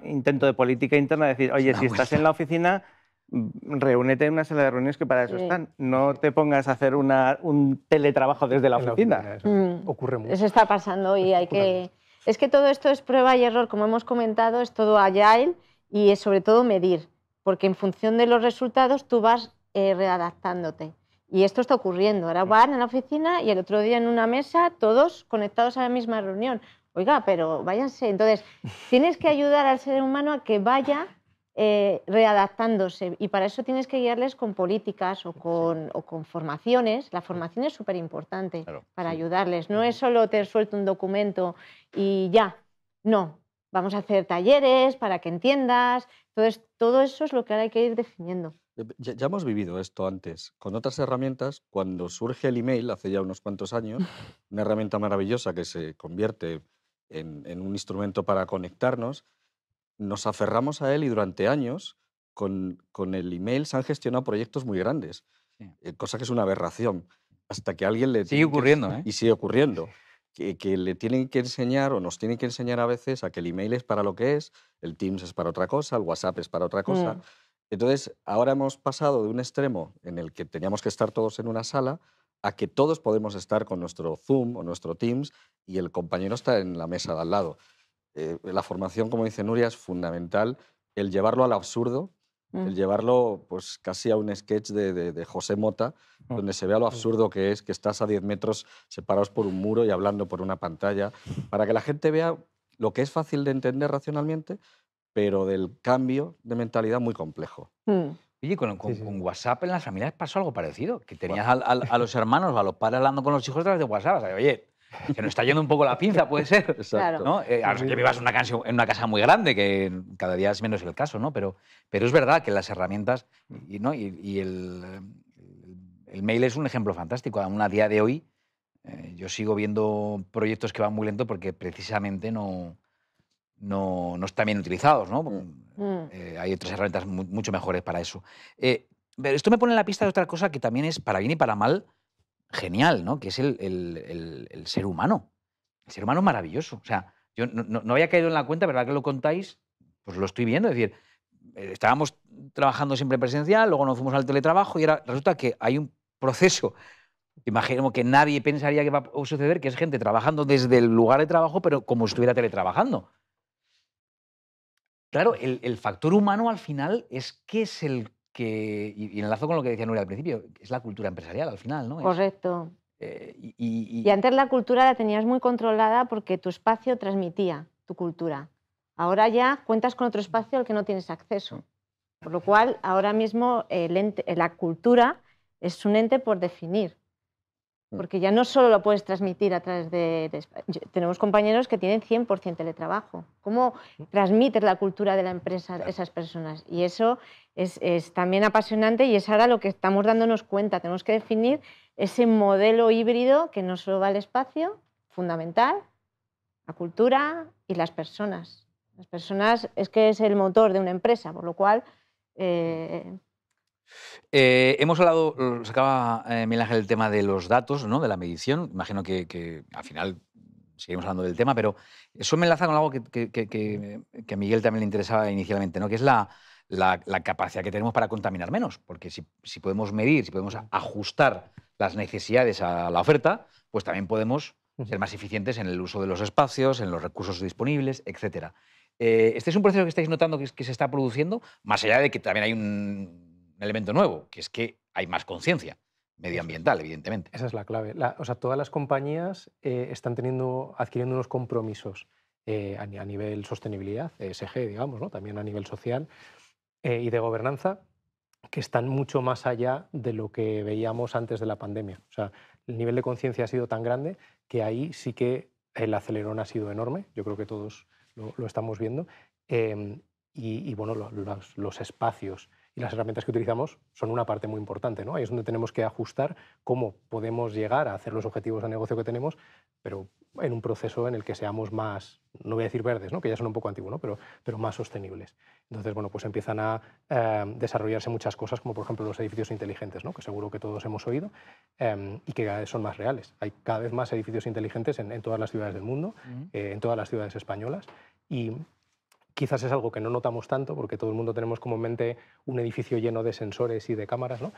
intento de política interna de decir, oye, si estás en la oficina, reúnete en una sala de reuniones que para eso están. No te pongas a hacer un teletrabajo desde la oficina. Ocurre mucho. Eso está pasando y hay que... Es que todo esto es prueba y error, como hemos comentado, es todo agile y es sobre todo medir, porque en función de los resultados tú vas readaptándote. Y esto está ocurriendo. Ahora van a la oficina y el otro día en una mesa todos conectados a la misma reunión. Oiga, pero váyanse. Entonces, tienes que ayudar al ser humano a que vaya readaptándose y para eso tienes que guiarles con políticas o con formaciones. La formación es súper importante para ayudarles. No es solo te suelto un documento y ya. No, vamos a hacer talleres para que entiendas. Entonces, todo eso es lo que ahora hay que ir definiendo. Ya hemos vivido esto antes, con otras herramientas, cuando surge el email, hace ya unos cuantos años, una herramienta maravillosa que se convierte en un instrumento para conectarnos, nos aferramos a él y durante años con el email se han gestionado proyectos muy grandes, cosa que es una aberración, hasta que alguien le... Sigue ocurriendo, ¿eh? Y sigue ocurriendo. Que le tienen que enseñar o nos tienen que enseñar a veces a que el email es para lo que es, el Teams es para otra cosa, el WhatsApp es para otra cosa. Entonces, ahora hemos pasado de un extremo en el que teníamos que estar todos en una sala a que todos podemos estar con nuestro Zoom o nuestro Teams y el compañero está en la mesa de al lado. La formación, como dice Nuria, es fundamental. El llevarlo al absurdo, el llevarlo pues, casi a un sketch de José Mota, donde se vea lo absurdo que es que estás a 10 metros separados por un muro y hablando por una pantalla, para que la gente vea lo que es fácil de entender racionalmente, pero del cambio de mentalidad muy complejo. Oye, con WhatsApp en las familias pasó algo parecido, que tenías a los hermanos o a los padres hablando con los hijos a través de WhatsApp. O sea, oye, que nos está yendo un poco la pinza, puede ser. Exacto. ¿No? A no ser que vivas en una casa muy grande, que cada día es menos el caso, ¿no? Pero es verdad que las herramientas y el mail es un ejemplo fantástico. Aún a día de hoy Yo sigo viendo proyectos que van muy lento porque precisamente no están bien utilizados, ¿no? Hay otras herramientas mucho mejores para eso. Pero esto me pone en la pista de otra cosa que también es, para bien y para mal, genial, ¿no? Que es el ser humano. El ser humano es maravilloso. O sea, yo no había caído en la cuenta, ¿verdad que lo contáis? Pues lo estoy viendo. Es decir, estábamos trabajando siempre presencial, luego nos fuimos al teletrabajo y ahora resulta que hay un proceso, imagino que nadie pensaría que va a suceder, que es gente trabajando desde el lugar de trabajo, pero como si estuviera teletrabajando. Claro, el factor humano al final es que es el que, y enlazo con lo que decía Nuria al principio, es la cultura empresarial al final, ¿no? Correcto. Y Y antes la cultura la tenías muy controlada porque tu espacio transmitía tu cultura. Ahora ya cuentas con otro espacio al que no tienes acceso. Por lo cual, ahora mismo la cultura es un ente por definir. Porque ya no solo lo puedes transmitir a través de... Tenemos compañeros que tienen 100% teletrabajo. ¿Cómo transmites la cultura de la empresa a esas personas? Y eso es también apasionante y es ahora lo que estamos dándonos cuenta. Tenemos que definir ese modelo híbrido que no solo va al espacio, fundamental, la cultura y las personas. Las personas es que es el motor de una empresa, por lo cual... hemos hablado, sacaba Miguel Ángel el tema de los datos, ¿no? De la medición. Imagino que al final seguiremos hablando del tema, pero eso me enlaza con algo que a Miguel también le interesaba inicialmente, ¿no? Que es la capacidad que tenemos para contaminar menos. Porque si podemos medir, si podemos ajustar las necesidades a la oferta, pues también podemos ser más eficientes en el uso de los espacios, en los recursos disponibles, etcétera. Este es un proceso que estáis notando que se está produciendo, más allá de que también hay un elemento nuevo, que es que hay más conciencia medioambiental, evidentemente. Esa es la clave. O sea, todas las compañías están adquiriendo unos compromisos a nivel sostenibilidad, ESG, digamos, ¿no? También a nivel social y de gobernanza, que están mucho más allá de lo que veíamos antes de la pandemia. O sea, el nivel de conciencia ha sido tan grande que ahí sí que el acelerón ha sido enorme. Yo creo que todos lo estamos viendo. Y bueno, los espacios y las herramientas que utilizamos son una parte muy importante, ¿no? Ahí es donde tenemos que ajustar cómo podemos llegar a hacer los objetivos de negocio que tenemos, pero en un proceso en el que seamos más, no voy a decir verdes, ¿no? Que ya son un poco antiguos, ¿no? pero más sostenibles. Entonces, bueno, pues empiezan a desarrollarse muchas cosas, como por ejemplo los edificios inteligentes, ¿no? Que seguro que todos hemos oído, y que cada vez son más reales. Hay cada vez más edificios inteligentes en todas las ciudades del mundo, en todas las ciudades españolas, y quizás es algo que no notamos tanto porque todo el mundo tenemos como en mente un edificio lleno de sensores y de cámaras, ¿no?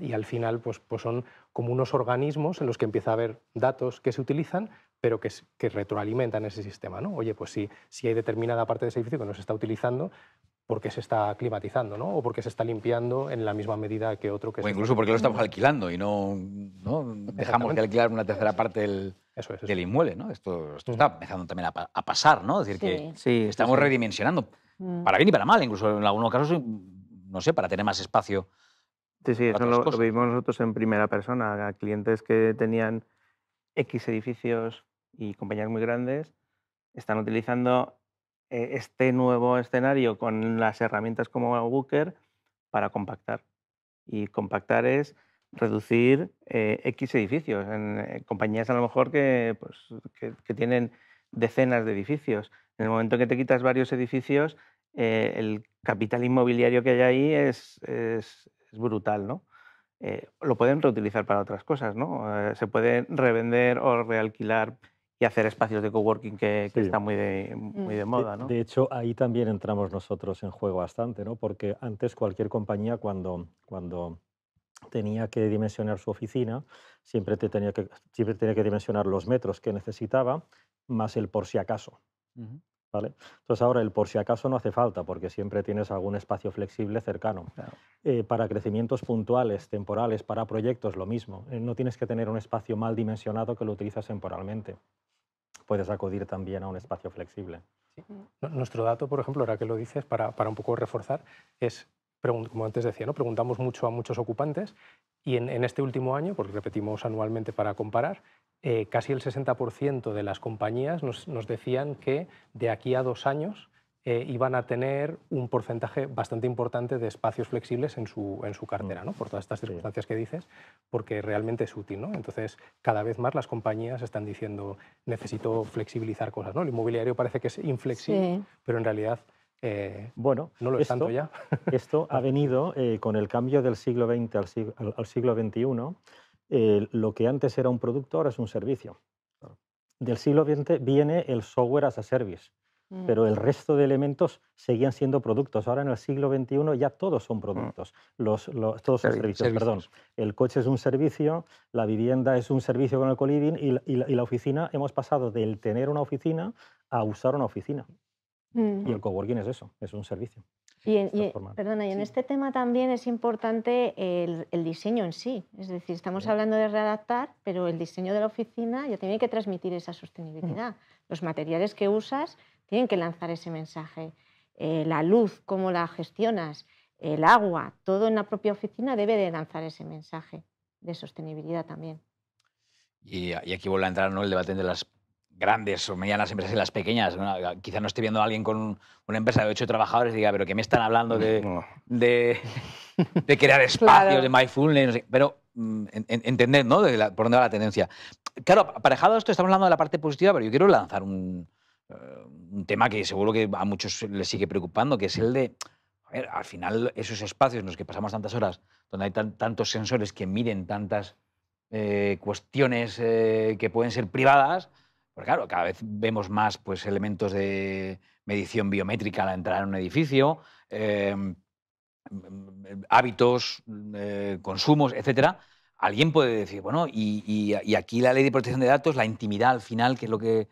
Y al final pues son como unos organismos en los que empieza a haber datos que se utilizan, pero que retroalimentan ese sistema, ¿no? Oye, pues si hay determinada parte de ese edificio que no se está utilizando, porque se está climatizando, ¿no? O porque se está limpiando en la misma medida que otro que o incluso porque lo estamos alquilando y no dejamos de alquilar una tercera parte del inmueble, ¿no? Esto está empezando también a pasar, ¿no? Es decir, que estamos redimensionando, para bien y para mal, incluso en algunos casos, no sé, para tener más espacio. Sí, eso lo vimos nosotros en primera persona, a clientes que tenían X edificios y compañías muy grandes, están utilizando este nuevo escenario con las herramientas como Booker para compactar. Y compactar es reducir X edificios en compañías a lo mejor que tienen decenas de edificios. En el momento que te quitas varios edificios, el capital inmobiliario que hay ahí es brutal, ¿no? Lo pueden reutilizar para otras cosas, ¿no? Se pueden revender o realquilar y hacer espacios de coworking que están muy de moda, ¿no? De hecho, ahí también entramos nosotros en juego bastante, ¿no? Porque antes cualquier compañía cuando tenía que dimensionar su oficina, siempre tenía que dimensionar los metros que necesitaba, más el por si acaso. ¿Vale? Entonces ahora el por si acaso no hace falta, porque siempre tienes algún espacio flexible cercano. Claro. Para crecimientos puntuales, temporales, para proyectos, lo mismo. No tienes que tener un espacio mal dimensionado que lo utilizas temporalmente. Puedes acudir también a un espacio flexible. Sí. Nuestro dato, por ejemplo, ahora que lo dices, para un poco reforzar, es, como antes decía, ¿no? Preguntamos mucho a muchos ocupantes y en este último año, porque repetimos anualmente para comparar, casi el 60% de las compañías nos decían que de aquí a 2 años iban a tener un porcentaje bastante importante de espacios flexibles en su cartera, ¿no? Por todas estas circunstancias que dices, porque realmente es útil, ¿no? Entonces, cada vez más las compañías están diciendo, necesito flexibilizar cosas, ¿no? El inmobiliario parece que es inflexible, pero en realidad bueno, no lo es tanto ya. Esto ha venido con el cambio del siglo XX al siglo XXI. Lo que antes era un producto ahora es un servicio. Del siglo XX viene el software as a service, pero el resto de elementos seguían siendo productos. Ahora en el siglo XXI ya todos son productos, todos son servicios. Perdón. El coche es un servicio, la vivienda es un servicio con el co-living y la oficina, hemos pasado del tener una oficina a usar una oficina. Y el coworking es eso, es un servicio. Perdona, y en este tema también es importante el diseño en sí. Es decir, estamos hablando de readaptar, pero el diseño de la oficina ya tiene que transmitir esa sostenibilidad. Los materiales que usas tienen que lanzar ese mensaje. La luz, cómo la gestionas, el agua, todo en la propia oficina debe de lanzar ese mensaje de sostenibilidad también. Y aquí vuelve a entrar, ¿no?, el debate de las grandes o medianas empresas y las pequeñas. ¿No? Quizá no esté viendo a alguien con una empresa de 8 trabajadores y diga, pero ¿qué me están hablando de crear espacios, de mindfulness? No sé. Pero entender, ¿no?, por dónde va la tendencia. Claro, aparejado a esto, estamos hablando de la parte positiva, pero yo quiero lanzar un tema que seguro que a muchos les sigue preocupando, que es el de, a ver, al final, esos espacios en los que pasamos tantas horas, donde hay tantos sensores que miden tantas cuestiones que pueden ser privadas. Porque claro, cada vez vemos más pues, elementos de medición biométrica al entrar en un edificio, hábitos, consumos, etcétera. Alguien puede decir, bueno, y aquí la ley de protección de datos, la intimidad al final, que es lo que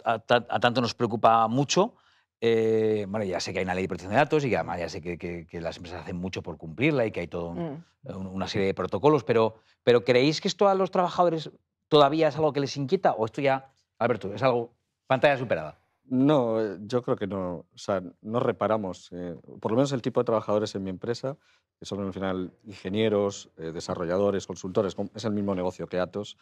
a tanto nos preocupa mucho. Bueno, ya sé que hay una ley de protección de datos y que además ya sé que las empresas hacen mucho por cumplirla y que hay toda una serie de protocolos, pero ¿creéis que esto a los trabajadores todavía es algo que les inquieta o esto ya, Alberto, es algo pantalla superada? No, yo creo que no. O sea, no reparamos, por lo menos el tipo de trabajadores en mi empresa, que son al final ingenieros, desarrolladores, consultores, es el mismo negocio que Atos,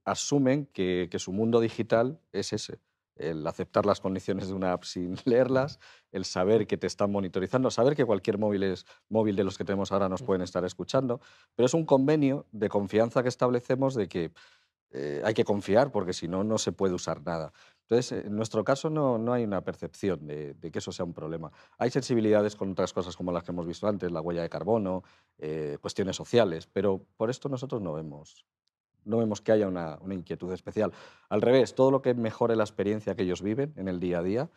asumen que su mundo digital es ese. El aceptar las condiciones de una app sin leerlas, el saber que te están monitorizando, saber que cualquier móvil de los que tenemos ahora nos pueden estar escuchando, pero es un convenio de confianza que establecemos de que hay que confiar porque si no, no se puede usar nada. Entonces, en nuestro caso no hay una percepción de que eso sea un problema. Hay sensibilidades con otras cosas como las que hemos visto antes, la huella de carbono, cuestiones sociales, pero por esto nosotros no vemos que haya una inquietud especial. Al revés, todo lo que mejore la experiencia que ellos viven en el día a día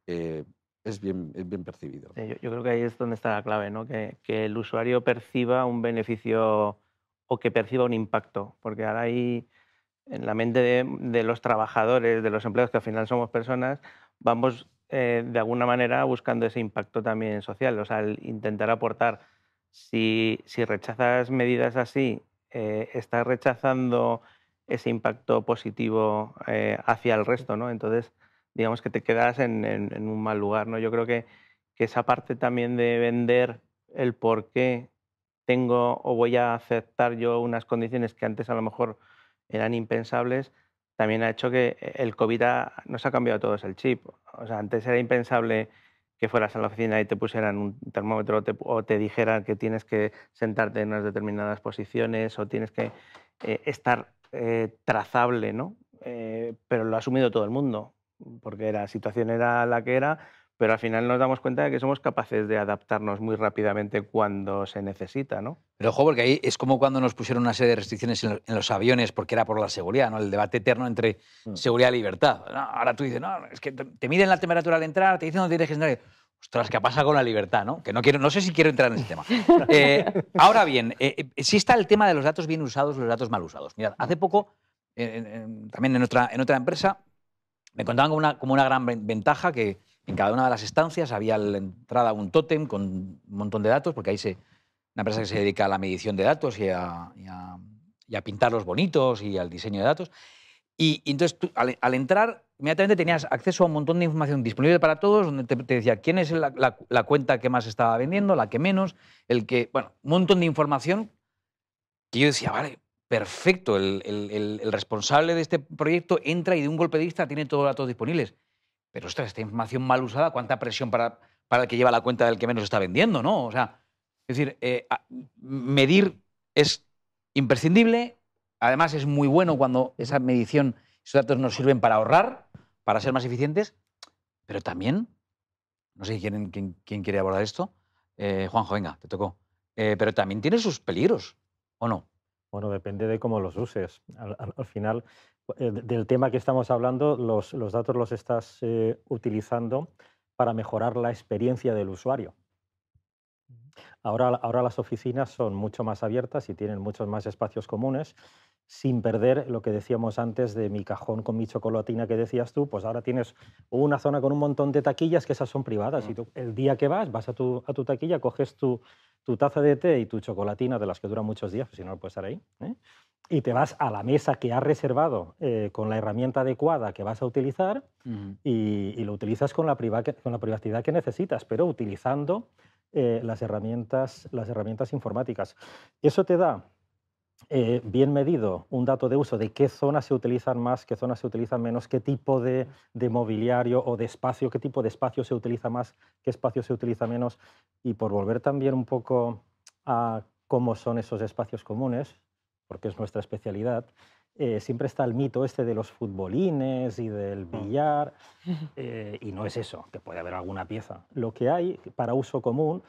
es bien percibido. Yo creo que ahí es donde está la clave, ¿no? Que el usuario perciba un beneficio o que perciba un impacto, porque ahora hay en la mente de los trabajadores, de los empleados, que al final somos personas, vamos de alguna manera buscando ese impacto también social, o sea, el intentar aportar. Si rechazas medidas así, estás rechazando ese impacto positivo hacia el resto, ¿no? Entonces, digamos que te quedas en un mal lugar, ¿no? Yo creo que esa parte también de vender el por qué tengo o voy a aceptar yo unas condiciones que antes a lo mejor eran impensables, también ha hecho que el COVID nos ha cambiado a todos el chip. O sea, antes era impensable que fueras a la oficina y te pusieran un termómetro o te dijeran que tienes que sentarte en unas determinadas posiciones o tienes que estar trazable, ¿no? Pero lo ha asumido todo el mundo, porque la situación era la que era, pero al final nos damos cuenta de que somos capaces de adaptarnos muy rápidamente cuando se necesita, ¿no? Pero ojo, porque ahí es como cuando nos pusieron una serie de restricciones en los aviones porque era por la seguridad, ¿no? El debate eterno entre seguridad y libertad. No, ahora tú dices, no, es que te miden la temperatura al entrar, te dicen dónde tienes que entrar. Ostras, ¿qué pasa con la libertad, no? Que no sé si quiero entrar en ese tema. Ahora bien, sí está el tema de los datos bien usados y los datos mal usados. Mirad, hace poco, también en otra empresa, me contaban como una gran ventaja que en cada una de las estancias había a la entrada un tótem con un montón de datos, porque ahí una empresa que se dedica a la medición de datos y a pintarlos bonitos y al diseño de datos. Y entonces tú, al entrar, inmediatamente tenías acceso a un montón de información disponible para todos, donde te decía quién es la cuenta que más estaba vendiendo, la que menos, bueno, un montón de información que yo decía, vale, perfecto, el responsable de este proyecto entra y de un golpe de vista tiene todos los datos disponibles. Pero, ostras, esta información mal usada, ¿cuánta presión para el que lleva la cuenta del que menos está vendiendo, ¿no? O sea, es decir, medir es imprescindible. Además, es muy bueno cuando esa medición, esos datos nos sirven para ahorrar, para ser más eficientes, pero también, no sé quién quiere abordar esto. Juanjo, venga, te tocó. Pero también tiene sus peligros, ¿o no? Bueno, depende de cómo los uses. Al final, del tema que estamos hablando, los datos los estás utilizando para mejorar la experiencia del usuario. Ahora las oficinas son mucho más abiertas y tienen muchos más espacios comunes, sin perder lo que decíamos antes de mi cajón con mi chocolatina que decías tú, pues ahora tienes una zona con un montón de taquillas que esas son privadas y tú el día que vas a tu taquilla, coges tu taza de té y tu chocolatina, de las que duran muchos días, si no, no puedes estar ahí, ¿eh? Y te vas a la mesa que has reservado con la herramienta adecuada que vas a utilizar y lo utilizas con la privacidad que necesitas, pero utilizando las herramientas informáticas. Eso te da bien medido un dato de uso de qué zonas se utilizan más, qué zonas se utilizan menos, qué tipo de mobiliario o de espacio, qué tipo de espacio se utiliza más, qué espacio se utiliza menos. Y por volver también un poco a cómo son esos espacios comunes, porque es nuestra especialidad, siempre está el mito este de los futbolines y del billar, y no es eso, que puede haber alguna pieza. Lo que hay para uso común,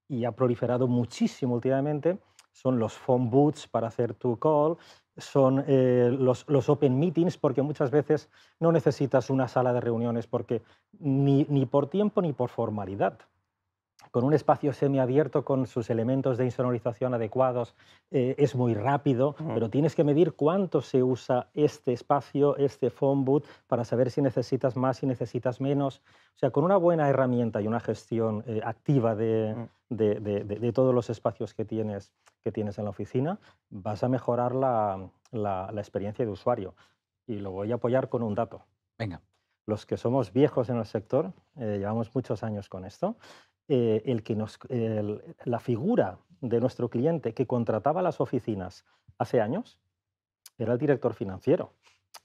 y ha proliferado muchísimo últimamente, son los phone booths para hacer tu call, son los open meetings, porque muchas veces no necesitas una sala de reuniones porque ni por tiempo ni por formalidad. Con un espacio semiabierto con sus elementos de insonorización adecuados es muy rápido, pero tienes que medir cuánto se usa este espacio, este phone booth, para saber si necesitas más, si necesitas menos. O sea, con una buena herramienta y una gestión activa de todos los espacios que tienes en la oficina, vas a mejorar la experiencia de usuario. Y lo voy a apoyar con un dato. Venga. Los que somos viejos en el sector, llevamos muchos años con esto, la figura de nuestro cliente que contrataba las oficinas hace años era el director financiero.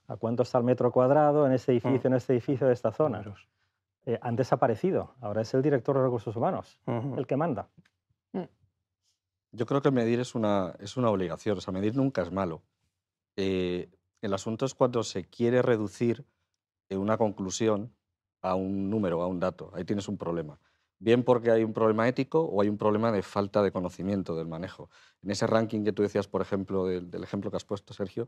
¿A cuánto está el metro cuadrado en este edificio, de esta zona? Han desaparecido. Ahora es el director de recursos humanos el que manda. Yo creo que medir es una obligación. O sea, medir nunca es malo. El asunto es cuando se quiere reducir una conclusión a un número, a un dato. Ahí tienes un problema. Bien porque hay un problema ético o hay un problema de falta de conocimiento del manejo. En ese ranking que tú decías, por ejemplo, del ejemplo que has puesto, Sergio,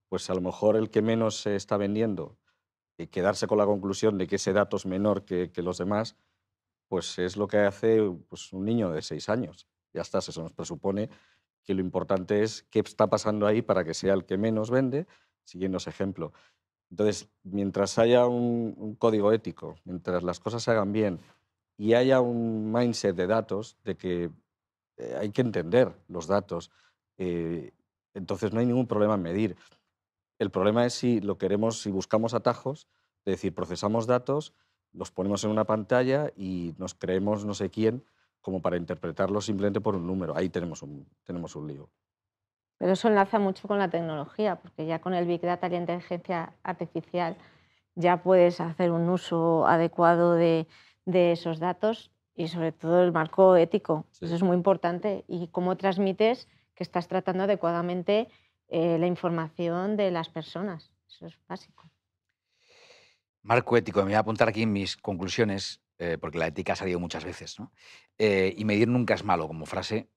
pues a lo mejor el que menos se está vendiendo y quedarse con la conclusión de que ese dato es menor que los demás, pues es lo que hace pues, un niño de 6 años. Ya está, eso nos presupone que lo importante es qué está pasando ahí para que sea el que menos vende, siguiendo ese ejemplo. Entonces, mientras haya un código ético, mientras las cosas se hagan bien, y haya un mindset de datos, de que hay que entender los datos, entonces no hay ningún problema en medir. El problema es si lo queremos, si buscamos atajos, es decir, procesamos datos, los ponemos en una pantalla y nos creemos no sé quién como para interpretarlos simplemente por un número. Ahí tenemos un lío. Pero eso enlaza mucho con la tecnología, porque ya con el Big Data y la inteligencia artificial ya puedes hacer un uso adecuado de esos datos y sobre todo el marco ético. Sí. Eso es muy importante. Y cómo transmites que estás tratando adecuadamente la información de las personas. Eso es básico. Marco ético, me voy a apuntar aquí en mis conclusiones, porque la ética ha salido muchas veces, ¿no? Y medir nunca es malo, como frase.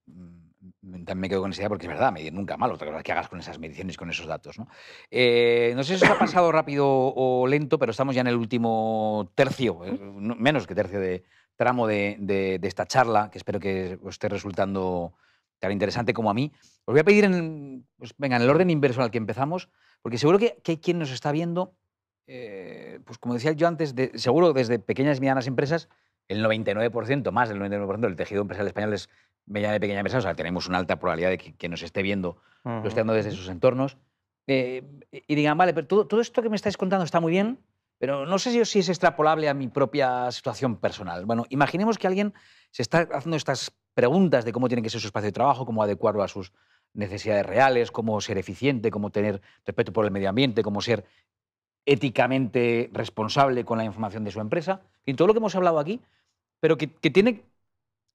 También me quedo con esa idea porque es verdad, medir nunca es malo, otra cosa que hagas con esas mediciones, con esos datos, ¿no? No sé si os ha pasado rápido o lento, pero estamos ya en el último tercio, menos que tercio de tramo de esta charla, que espero que os esté resultando tan interesante como a mí. Os voy a pedir, en el orden inverso al que empezamos, porque seguro que hay quien nos está viendo, pues como decía yo antes, seguro desde pequeñas y medianas empresas, el 99%, más del 99% del tejido empresarial español es mediana y pequeña empresa, o sea, tenemos una alta probabilidad de que nos esté viendo, lo esté dando desde sus entornos, y digan, vale, pero todo esto que me estáis contando está muy bien, pero no sé si es extrapolable a mi propia situación personal. Bueno, imaginemos que alguien se está haciendo estas preguntas de cómo tiene que ser su espacio de trabajo, cómo adecuarlo a sus necesidades reales, cómo ser eficiente, cómo tener respeto por el medio ambiente, cómo ser éticamente responsable con la información de su empresa. Y todo lo que hemos hablado aquí, pero que tiene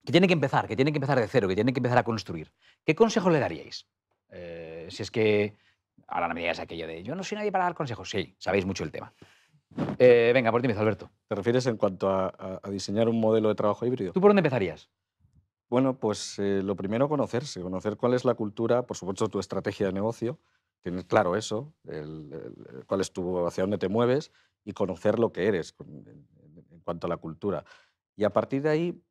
que empezar, de cero, que tiene que empezar a construir. ¿Qué consejo le daríais? Si es que ahora no me digáis aquello de yo no soy nadie para dar consejos. Sí, sabéis mucho el tema. Venga, por ti empieza, Alberto. ¿Te refieres en cuanto a diseñar un modelo de trabajo híbrido? ¿Tú por dónde empezarías? Bueno, pues lo primero conocerse, conocer cuál es la cultura, por supuesto tu estrategia de negocio, tener claro eso, cuál es hacia dónde te mueves y conocer lo que eres en cuanto a la cultura. Y a partir de ahí,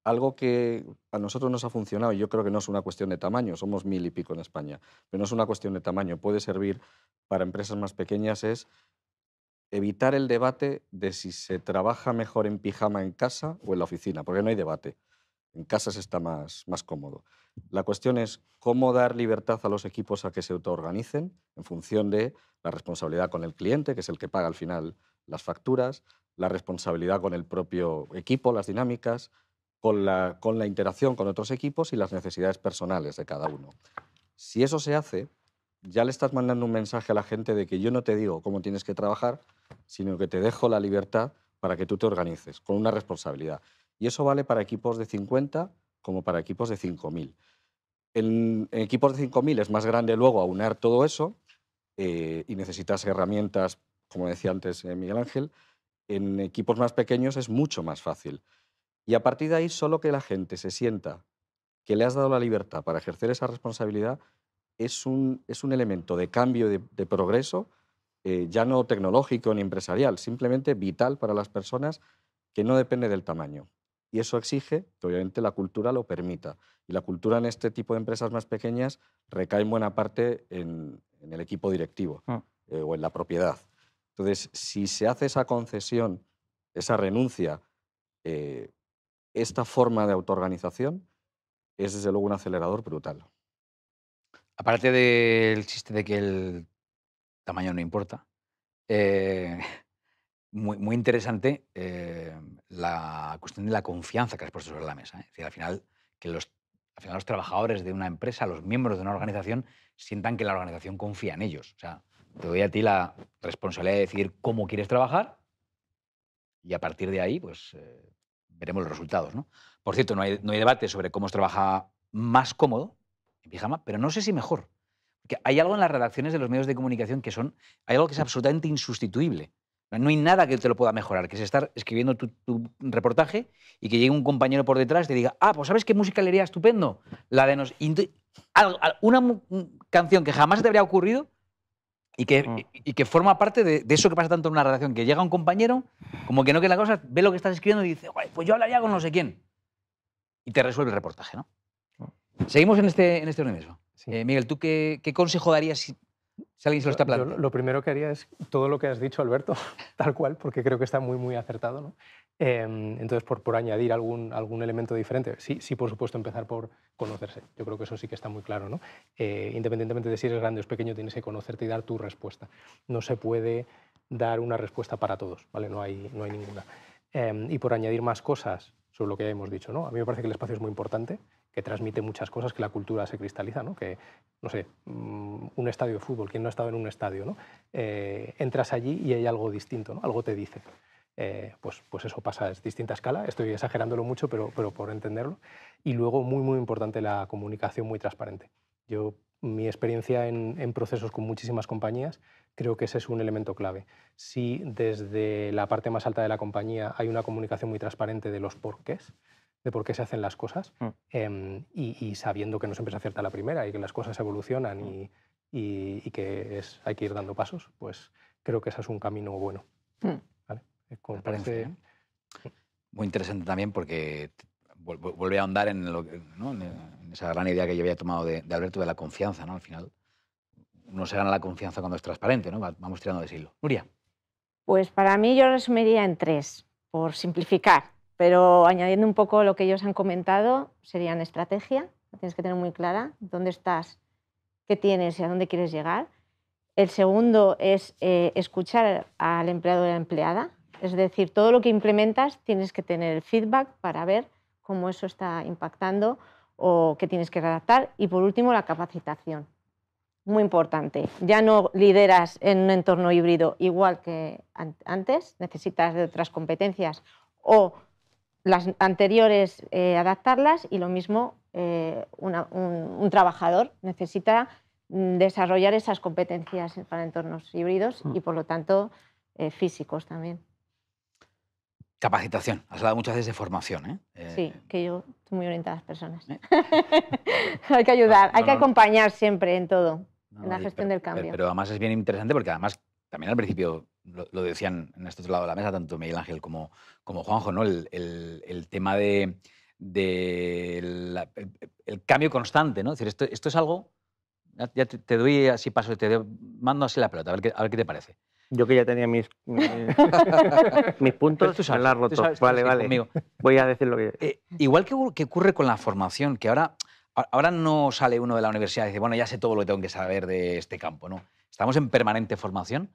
algo que a nosotros nos ha funcionado, y yo creo que no es una cuestión de tamaño, somos 1000 y pico en España, pero no es una cuestión de tamaño, puede servir para empresas más pequeñas, es evitar el debate de si se trabaja mejor en pijama en casa o en la oficina, porque no hay debate. En casa se está más cómodo. La cuestión es cómo dar libertad a los equipos a que se autoorganicen en función de la responsabilidad con el cliente, que es el que paga al final las facturas, la responsabilidad con el propio equipo, las dinámicas, con la interacción con otros equipos y las necesidades personales de cada uno. Si eso se hace, ya le estás mandando un mensaje a la gente de que yo no te digo cómo tienes que trabajar, sino que te dejo la libertad para que tú te organices, con una responsabilidad. Y eso vale para equipos de 50 como para equipos de 5.000. En equipos de 5.000 es más grande luego aunar todo eso y necesitas herramientas, como decía antes Miguel Ángel. En equipos más pequeños es mucho más fácil. Y a partir de ahí, solo que la gente se sienta que le has dado la libertad para ejercer esa responsabilidad es un elemento de cambio, de progreso, ya no tecnológico ni empresarial, simplemente vital para las personas, que no depende del tamaño. Y eso exige que obviamente la cultura lo permita. Y la cultura en este tipo de empresas más pequeñas recae en buena parte en el equipo directivo o en la propiedad. Entonces, si se hace esa concesión, esa renuncia, esta forma de autoorganización, es desde luego un acelerador brutal. Aparte del chiste de que el tamaño no importa, muy interesante la cuestión de la confianza que has puesto sobre la mesa. Es decir, al final los trabajadores de una empresa, los miembros de una organización, sientan que la organización confía en ellos. O sea, te doy a ti la responsabilidad de decidir cómo quieres trabajar y a partir de ahí, pues veremos los resultados, ¿no? Por cierto, no hay debate sobre cómo se trabaja más cómodo en pijama, pero no sé si mejor. Porque hay algo en las redacciones de los medios de comunicación hay algo que es absolutamente insustituible. No hay nada que te lo pueda mejorar, que es estar escribiendo tu reportaje y que llegue un compañero por detrás y te diga, pues ¿sabes qué música le iría estupendo? La de una canción que jamás te habría ocurrido y que forma parte de eso que pasa tanto en una redacción, que llega un compañero, como que no quiere la cosa, ve lo que estás escribiendo y dice, pues yo hablaría con no sé quién. Y te resuelve el reportaje, ¿no? Seguimos en este orden mismo. Sí. Miguel, ¿tú qué consejo darías si alguien se lo está planteando? Lo primero que haría es todo lo que has dicho, Alberto, tal cual, porque creo que está muy acertado, ¿no? Entonces, por añadir algún elemento diferente, sí, por supuesto, empezar por conocerse. Yo creo que eso sí que está muy claro, ¿no? Independientemente de si eres grande o pequeño, tienes que conocerte y dar tu respuesta. No se puede dar una respuesta para todos, ¿vale? No hay ninguna. Y por añadir más cosas sobre lo que ya hemos dicho, ¿no? A mí me parece que el espacio es muy importante, que transmite muchas cosas, que la cultura se cristaliza, ¿no? Que, no sé, un estadio de fútbol, quien no ha estado en un estadio, ¿no? Entras allí y hay algo distinto, ¿no? Algo te dice. Pues eso pasa, es distinta escala, estoy exagerándolo mucho, pero por entenderlo. Y luego, muy importante, la comunicación muy transparente. Mi experiencia en procesos con muchísimas compañías, creo que ese es un elemento clave. Si desde la parte más alta de la compañía hay una comunicación muy transparente de los porqués, de por qué se hacen las cosas, y sabiendo que no siempre se acierta la primera y que las cosas evolucionan y que hay que ir dando pasos, pues creo que ese es un camino bueno. ¿Vale? Me parece muy interesante también porque vuelve a ahondar en, en esa gran idea que yo había tomado de Alberto de la confianza, ¿no? Al final uno se gana la confianza cuando es transparente, ¿no? Vamos tirando de hilo. Nuria. Pues para mí yo resumiría en 3, por simplificar, pero añadiendo un poco lo que ellos han comentado, serían estrategia, tienes que tener muy clara dónde estás, qué tienes y a dónde quieres llegar. El segundo es escuchar al empleado y a la empleada, es decir, todo lo que implementas tienes que tener el feedback para ver cómo eso está impactando o qué tienes que redactar. Y por último, la capacitación. muy importante. Ya no lideras en un entorno híbrido igual que antes, necesitas de otras competencias o las anteriores adaptarlas, y lo mismo un trabajador necesita desarrollar esas competencias para entornos híbridos y por lo tanto físicos también. Capacitación. Has hablado muchas veces de formación, ¿eh? Sí, que yo estoy muy orientada a las personas. Hay que ayudar, hay que acompañar siempre en todo, en la gestión del cambio. Pero además es bien interesante porque además también al principio lo decían en este otro lado de la mesa, tanto Miguel Ángel como Juanjo, ¿no? El tema el cambio constante, ¿no? Es decir, esto es algo, ya te doy así paso, mando así la pelota, a ver qué te parece. Yo que ya tenía mis puntos, tú sabes, me las roto. Vale. Conmigo. Voy a decir lo que... Igual que ocurre con la formación, que ahora no sale uno de la universidad y dice, bueno, ya sé todo lo que tengo que saber de este campo, ¿no? Estamos en permanente formación.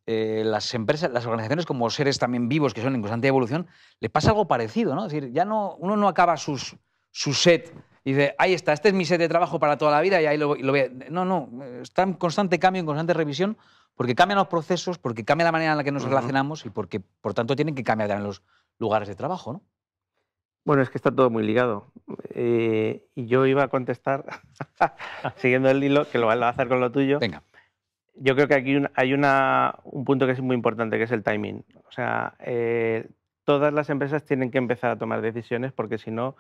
Las empresas, las organizaciones como seres también vivos que son en constante evolución, les pasa algo parecido, ¿no? Es decir, uno no acaba su set y dice, ahí está, este es mi set de trabajo para toda la vida y ahí lo voy a... No, está en constante cambio, en constante revisión, porque cambian los procesos, porque cambia la manera en la que nos relacionamos y porque, por tanto, tienen que cambiar también los lugares de trabajo, ¿no? Bueno, es que está todo muy ligado. Y yo iba a contestar, siguiendo el hilo, que lo vas a hacer con lo tuyo. Venga. Yo creo que aquí hay un punto que es muy importante, que es el timing. O sea, todas las empresas tienen que empezar a tomar decisiones porque si no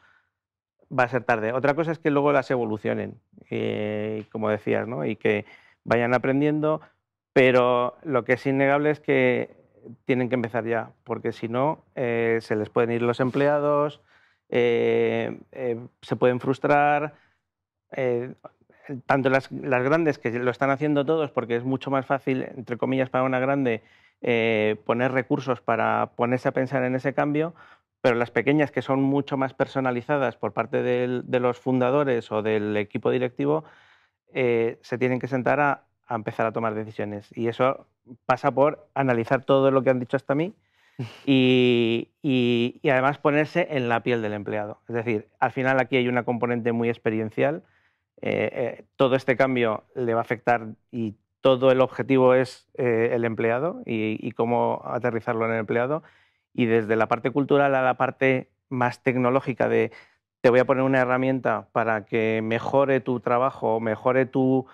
va a ser tarde. Otra cosa es que luego las evolucionen, como decías, ¿no? Y que vayan aprendiendo, pero lo que es innegable es que tienen que empezar ya, porque si no se les pueden ir los empleados, se pueden frustrar. Tanto las grandes, que lo están haciendo todos, porque es mucho más fácil, entre comillas, para una grande poner recursos para ponerse a pensar en ese cambio, pero las pequeñas, que son mucho más personalizadas por parte de los fundadores o del equipo directivo, se tienen que sentar a empezar a tomar decisiones. Y eso pasa por analizar todo lo que han dicho hasta mí y además ponerse en la piel del empleado. Es decir, al final aquí hay una componente muy experiencial. Todo este cambio le va a afectar y todo el objetivo es el empleado y cómo aterrizarlo en el empleado. Y desde la parte cultural a la parte más tecnológica de te voy a poner una herramienta para que mejore tu trabajo, mejore tu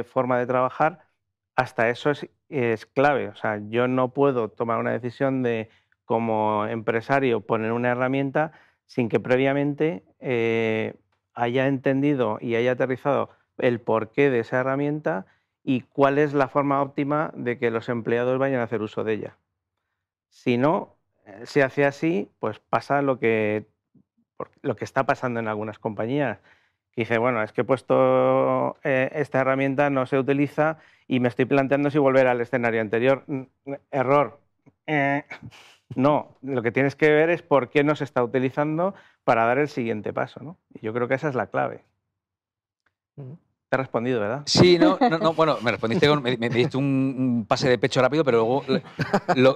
forma de trabajar, hasta eso es clave. O sea, yo no puedo tomar una decisión de, como empresario, poner una herramienta sin que previamente haya entendido y haya aterrizado el porqué de esa herramienta y cuál es la forma óptima de que los empleados vayan a hacer uso de ella. Si no se hace así, pues pasa lo que está pasando en algunas compañías, que dice, bueno, es que he puesto esta herramienta, no se utiliza y me estoy planteando si volver al escenario anterior. Error. No, lo que tienes que ver es por qué no se está utilizando para dar el siguiente paso, ¿no? Y yo creo que esa es la clave. Te he respondido, ¿verdad? Sí, no, bueno, me respondiste me diste un pase de pecho rápido, pero luego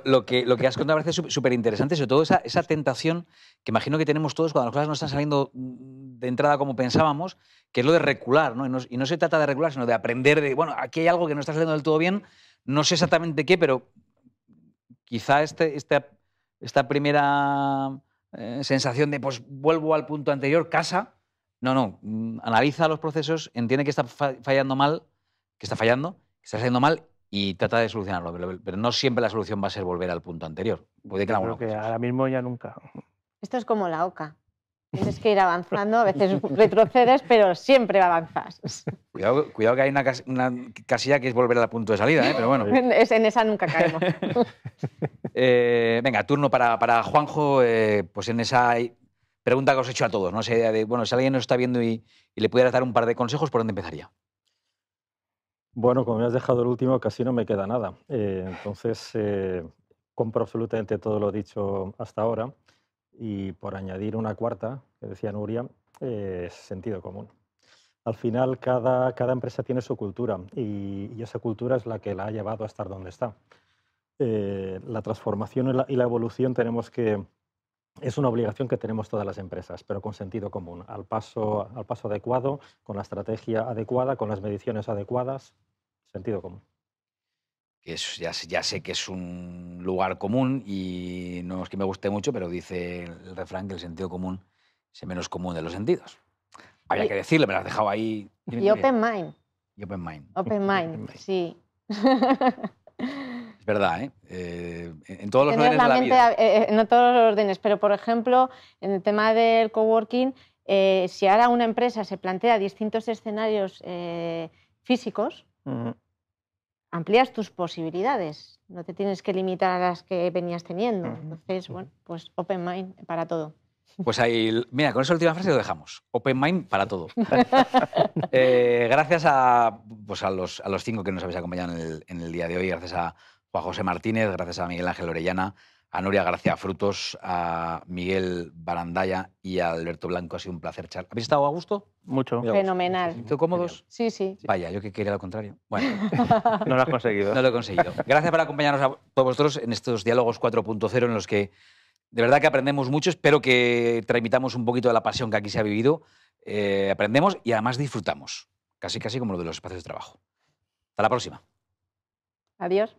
lo que has contado me parece súper interesante, sobre todo esa tentación que imagino que tenemos todos cuando las cosas no están saliendo de entrada como pensábamos, que es lo de recular, ¿no? Y no se trata de recular, sino de aprender de, bueno, aquí hay algo que no está saliendo del todo bien, no sé exactamente qué, pero quizá esta primera sensación de, pues vuelvo al punto anterior, casa. No, analiza los procesos, entiende que está fallando mal, que está fallando, que está saliendo mal y trata de solucionarlo. Pero no siempre la solución va a ser volver al punto anterior. Puede que creo que ahora mismo ya nunca. Esto es como la oca. Tienes que ir avanzando, a veces retrocedes, pero siempre avanzas. Cuidado que hay una casilla que es volver al punto de salida, pero bueno. En esa nunca caemos. Venga, turno para Juanjo, pues en esa pregunta que os he hecho a todos, ¿no? Bueno, si alguien nos está viendo y le pudieras dar un par de consejos, ¿por dónde empezaría? Bueno, como me has dejado el último, casi no me queda nada. Entonces, compro absolutamente todo lo dicho hasta ahora. Y por añadir una cuarta, que decía Nuria, es sentido común. Al final, cada empresa tiene su cultura y esa cultura es la que la ha llevado a estar donde está. La transformación y la evolución tenemos que es una obligación que tenemos todas las empresas, pero con sentido común, al paso adecuado, con la estrategia adecuada, con las mediciones adecuadas, sentido común. Que ya sé que es un lugar común y no es que me guste mucho, pero dice el refrán que el sentido común es el menos común de los sentidos. Había que decirlo, me lo has dejado ahí. Y open mind. Y open mind. Open mind, sí. Es verdad, ¿eh? En todos los Tener órdenes de la vida. no todos los órdenes, pero por ejemplo, en el tema del coworking, si ahora una empresa se plantea distintos escenarios físicos, amplías tus posibilidades, no te tienes que limitar a las que venías teniendo. Entonces, bueno, pues open mind para todo. Pues ahí, mira, con esa última frase lo dejamos. Open mind para todo. Gracias a los 5 que nos habéis acompañado en el día de hoy. Gracias a Juan José Martínez, gracias a Miguel Ángel Orellana, a Nuria García Frutos, a Miguel Barandaya y a Alberto Blanco. Ha sido un placer, charlar. ¿Habéis estado a gusto? Mucho. Fenomenal. ¿Están cómodos? Sí, sí. Vaya, yo que quería lo contrario. Bueno, No lo has conseguido. no lo he conseguido. Gracias por acompañarnos a todos vosotros en estos diálogos 4.0 en los que de verdad que aprendemos mucho. Espero que transmitamos un poquito de la pasión que aquí se ha vivido. Aprendemos y además disfrutamos. Casi como lo de los espacios de trabajo. Hasta la próxima. Adiós.